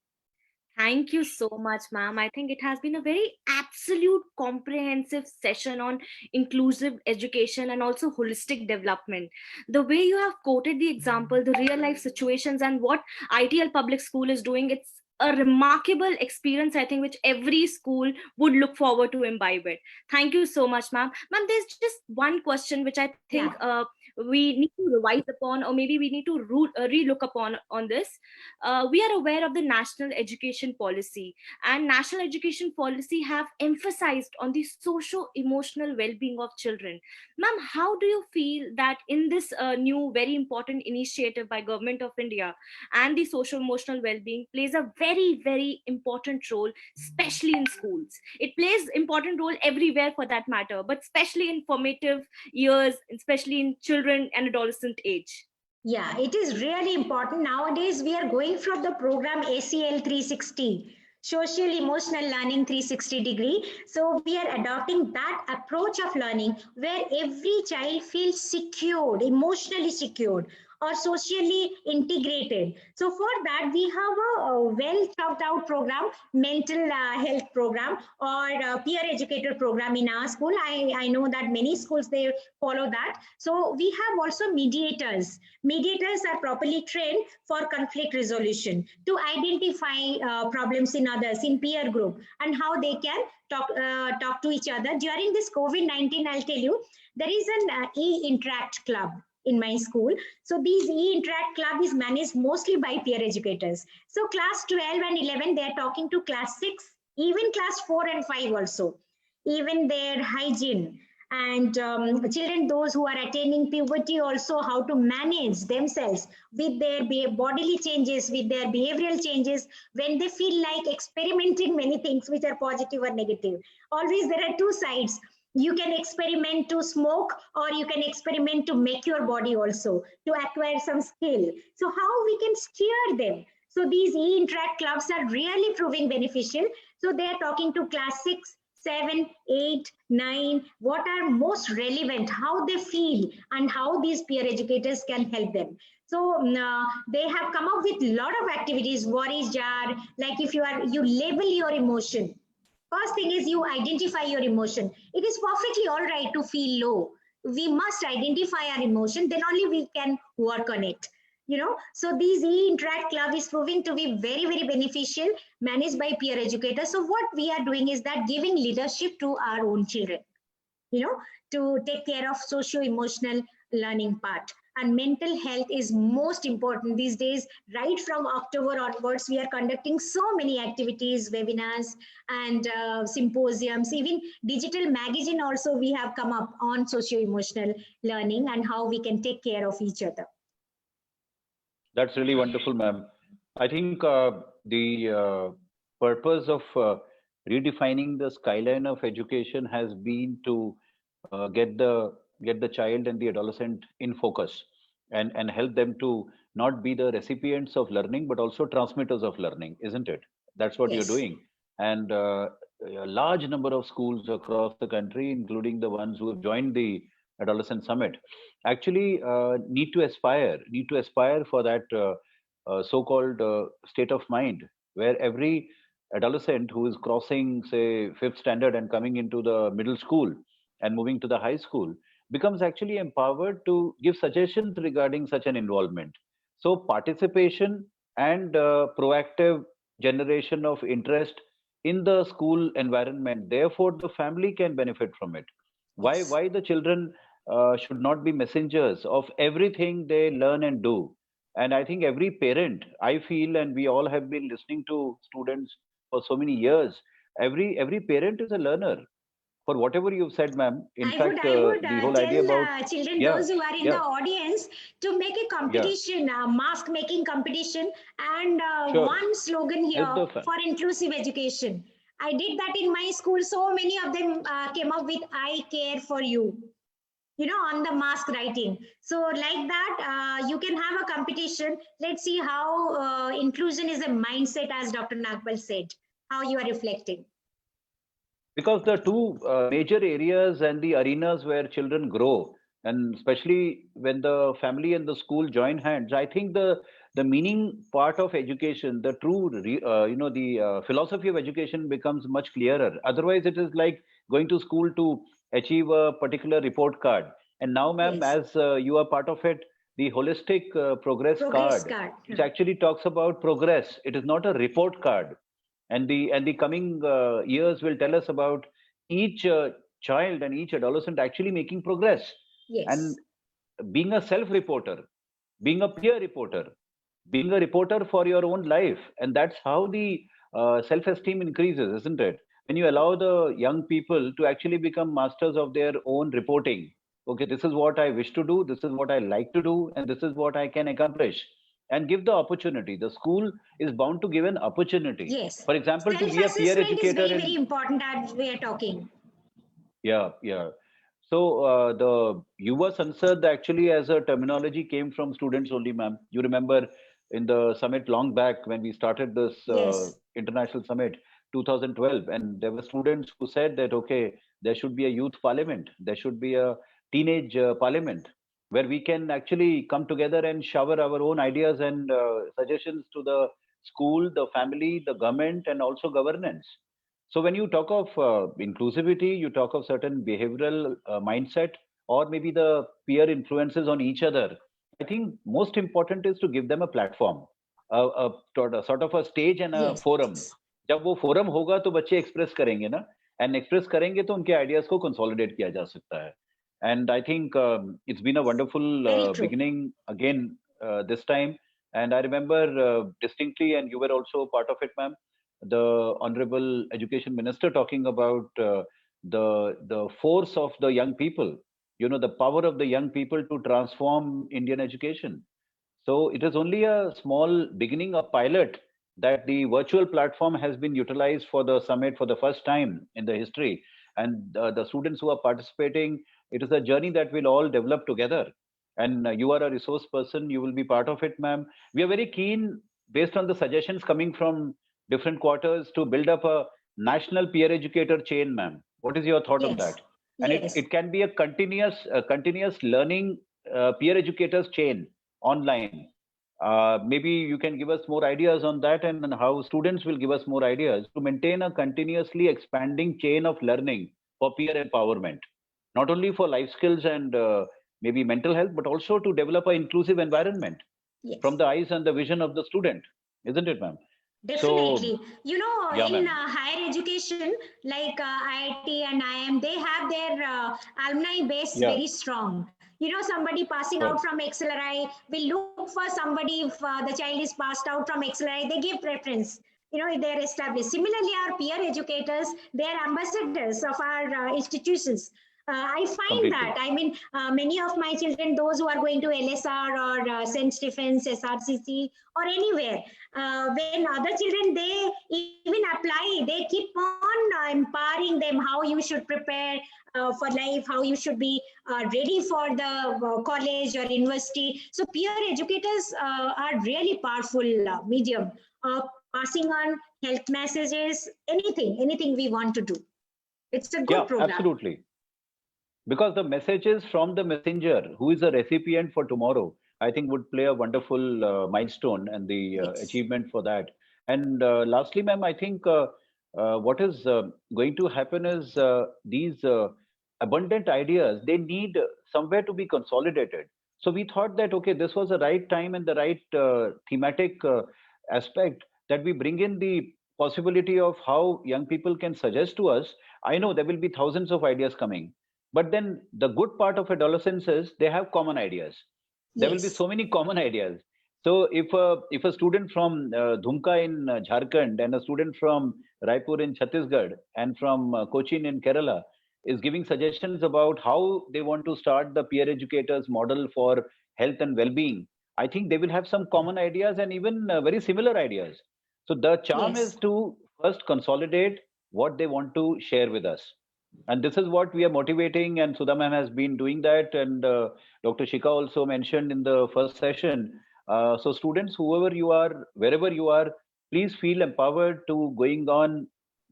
Thank you so much, ma'am. I think it has been a very absolute comprehensive session on inclusive education and also holistic development. The way you have quoted the example, the real life situations and what ITL Public School is doing, it's a remarkable experience, I think, which every school would look forward to imbibe it. Thank you so much, ma'am. Ma'am, there's just one question which I think we need to revise upon, or maybe we need to re-look upon on this. We are aware of the National Education Policy, and National Education Policy have emphasized on the socio-emotional well-being of children. Ma'am, how do you feel that in this new very important initiative by Government of India, and the socio-emotional well-being plays a very, very important role, especially in schools? It plays important role everywhere for that matter, but especially in formative years, especially in children and adolescent age. Yeah, it is really important. Nowadays, we are going from the program ACL 360 social emotional learning 360 degree. So we are adopting that approach of learning where every child feels secured, emotionally secured, or socially integrated. So for that, we have a well thought out program, mental health program, or peer educator program in our school. I know that many schools, they follow that. So we have also mediators. Mediators are properly trained for conflict resolution to identify problems in others, in peer group, and how they can talk to each other. During this COVID-19, I'll tell you, there is an e-interact club in my school. So these e-interact club is managed mostly by peer educators. So class 12 and 11, they are talking to class 6, even class 4 and 5 also, even their hygiene, and children, those who are attaining puberty, also how to manage themselves with their bodily changes, with their behavioral changes, when they feel like experimenting many things which are positive or negative. Always there are two sides. You can experiment to smoke, or you can experiment to make your body also, to acquire some skill. So how we can steer them? So these e-interact clubs are really proving beneficial. So they are talking to class 6, 7, 8, 9, what are most relevant, how they feel, and how these peer educators can help them. So they have come up with a lot of activities, worry jar, like if you label your emotion. First thing is you identify your emotion. It is perfectly all right to feel low. We must identify our emotion, then only we can work on it. So these e-interact club is proving to be very, very beneficial, managed by peer educators. So what we are doing is that giving leadership to our own children, to take care of socio-emotional learning part. And mental health is most important these days. Right from October onwards, we are conducting so many activities, webinars, and symposiums. Even digital magazine also we have come up on socio-emotional learning and how we can take care of each other. That's really wonderful, ma'am. I think the purpose of redefining the skyline of education has been to get the child and the adolescent in focus, and help them to not be the recipients of learning but also transmitters of learning, isn't it? That's what you're Yes. doing. And a large number of schools across the country, including the ones who have joined the Adolescent Summit, actually need to aspire for that so-called state of mind, where every adolescent who is crossing, say, fifth standard and coming into the middle school and moving to the high school becomes actually empowered to give suggestions regarding such an involvement. So participation and proactive generation of interest in the school environment, therefore the family can benefit from it. Yes. Why the children should not be messengers of everything they learn and do? And I think every parent, I feel, and we all have been listening to students for so many years, every parent is a learner for whatever you've said, ma'am. In fact, I would the whole idea tell about, children, yeah, those who are in the yeah, audience, to make a yeah, competition, mask making competition, and sure, one slogan help here the for inclusive education. I did that in my school. So many of them came up with "I care for you," on the mask writing. So like that, you can have a competition. Let's see how inclusion is a mindset, as Dr. Nagpal said, how you are reflecting. because the two major areas and the arenas where children grow, and especially when the family and the school join hands, I think the meaning part of education, the true the philosophy of education becomes much clearer. Otherwise it is like going to school to achieve a particular report card. And now, ma'am, Yes. as you are part of it, the holistic progress Progress card, card. which actually talks about progress, it is not a report card. And the coming years will tell us about each child and each adolescent actually making progress, Yes. and being a self reporter, being a peer reporter, being a reporter for your own life. And that's how the self esteem increases, isn't it? When you allow the young people to actually become masters of their own reporting. Okay, this is what I wish to do, this is what I like to do, and this is what I can accomplish. And give the opportunity. The school is bound to give an opportunity. Yes. For example, to be a peer Self-assessment is educator very, very in, important as we are talking. yeah, yeah. So the YUVA SANSAD actually as a terminology came from students only, ma'am. You remember in the summit long back when we started this Yes. international summit, 2012, and there were students who said that, okay, there should be a youth parliament, there should be a teenage parliament where we can actually come together and shower our own ideas and suggestions to the school, the family, the government, and also governance. So when you talk of inclusivity, you talk of certain behavioral mindset, or maybe the peer influences on each other. I think most important is to give them a platform, a sort of a stage and a Yes. forum. जब वो forum होगा तो बच्चे express करेंगे ना, and express करेंगे तो उनके ideas को consolidate किया जा सकता है. And I think it's been a wonderful Very true. beginning again this time. And I remember distinctly, and you were also part of it, ma'am, the Honorable Education Minister talking about the force of the young people, the power of the young people to transform Indian education. So it is only a small beginning, a pilot, that the virtual platform has been utilized for the summit for the first time in the history. And the students who are participating, it is a journey that we'll all develop together. And you are a resource person, you will be part of it, ma'am. We are very keen, based on the suggestions coming from different quarters, to build up a national peer educator chain, ma'am. What is your thought on Yes. that? And Yes. it can be a continuous learning peer educators chain online. Maybe you can give us more ideas on that, and how students will give us more ideas to maintain a continuously expanding chain of learning for peer empowerment, not only for life skills and maybe mental health, but also to develop an inclusive environment Yes. from the eyes and the vision of the student, isn't it, ma'am? Definitely. So, In yeah, ma'am. higher education, like IIT and IIM, they have their alumni base Yeah. very strong. Somebody passing Sure. out from XLRI will look for somebody. If the child is passed out from XLRI, they give preference. If they're established. Similarly, our peer educators, they are ambassadors of our institutions. I find Completely. that, many of my children, those who are going to LSR or St. Stephen's, SRCC, or anywhere, when other children, they even apply, they keep on empowering them how you should prepare for life, how you should be ready for the college or university. So peer educators are really powerful medium of passing on health messages, anything we want to do. It's a good program. Absolutely. Because the messages from the messenger, who is a recipient for tomorrow, I think would play a wonderful milestone and the Yes. achievement for that. And lastly, ma'am, I think what is going to happen is these abundant ideas, they need somewhere to be consolidated. So we thought that, okay, this was the right time and the right thematic aspect, that we bring in the possibility of how young people can suggest to us. I know there will be thousands of ideas coming, but then the good part of adolescence is they have common ideas. There will be Yes. so many common ideas. So if a student from Dhumka in Jharkhand, and a student from Raipur in Chhattisgarh, and from Cochin in Kerala is giving suggestions about how they want to start the peer educators model for health and well-being, I think they will have some common ideas and even very similar ideas. So the charm Yes. is to first consolidate what they want to share with us. And this is what we are motivating, and Sudha ma'am has been doing that, and Dr. Shika also mentioned in the first session. So students, whoever you are, wherever you are, please feel empowered to going on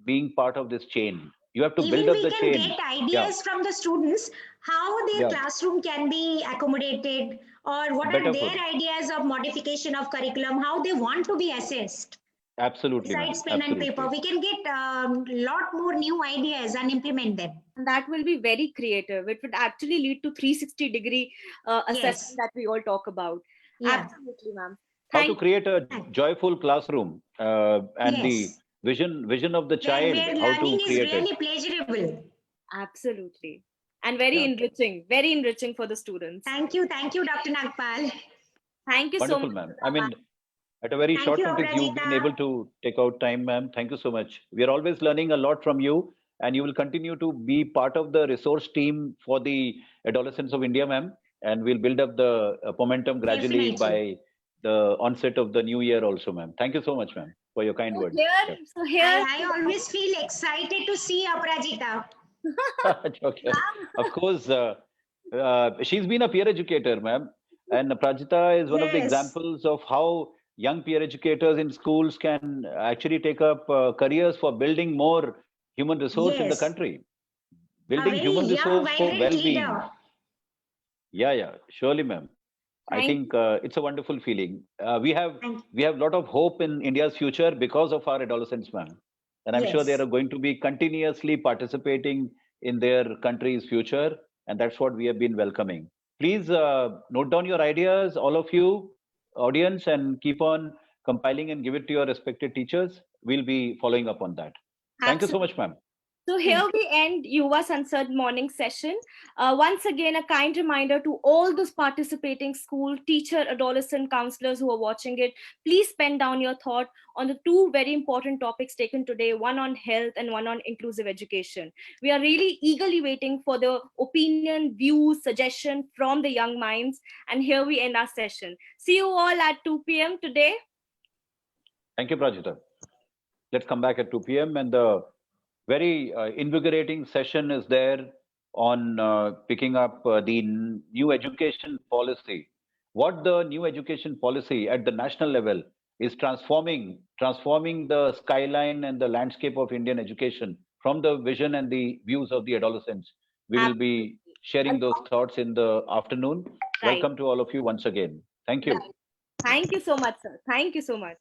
being part of this chain. You have to Even build up we the can chain. get ideas from the students how their Yeah. classroom can be accommodated, or what Better are their put. ideas of modification of curriculum, how they want to be assessed. Absolutely, ma'am. Besides pen and Absolutely. paper, we can get a lot more new ideas and implement them. And that will be very creative. It would actually lead to 360-degree assessment Yes. that we all talk about. Yeah. Absolutely, ma'am. How to Thank create a joyful classroom and the Yes. vision of the Where child, how to learning is create it. really pleasurable. Absolutely. And very enriching for the students. Thank you, Dr. Nagpal. Thank you so Wonderful, much. ma'am. I mean, at a very Thank short you, notice, you've been Aparajita. able to take out time, ma'am. Thank you so much. We are always learning a lot from you, and you will continue to be part of the resource team for the adolescents of India, ma'am. And we'll build up the momentum gradually Definitely. by the onset of the new year also, ma'am. Thank you so much, ma'am, for your kind words. So here, I always feel excited to see Aparajita. Okay. Of course, she's been a peer educator, ma'am. And Prajita is one of the Yes. examples of how young peer educators in schools can actually take up careers for building more human resource in the Yes, country, a building very human young, resource for vibrant well-being. leader. Yeah, surely, ma'am. I Thank think it's a wonderful feeling. We have Thank we have a lot of hope in India's future because of our adolescents, ma'am. And I'm sure they Yes. are going to be continuously participating in their country's future, and that's what we have been welcoming. Please note down your ideas, all of you, audience, and keep on compiling and give it to your respected teachers. We'll be following up on that. Thank you so Absolutely. much, ma'am. So here we end YUVA SANSAD morning session. Once again, a kind reminder to all those participating school, teacher, adolescent counselors who are watching it, please pen down your thought on the two very important topics taken today, one on health and one on inclusive education. We are really eagerly waiting for the opinion, views, suggestion from the young minds. And here we end our session. See you all at 2 p.m. today. Thank you, Prajita. Let's come back at 2 p.m. and the very invigorating session is there on picking up the new education policy. What the new education policy at the national level is transforming the skyline and the landscape of Indian education from the vision and the views of the adolescents. We will be sharing those thoughts in the afternoon. Right. Welcome to all of you once again. Thank you. Thank you so much, sir. Thank you so much.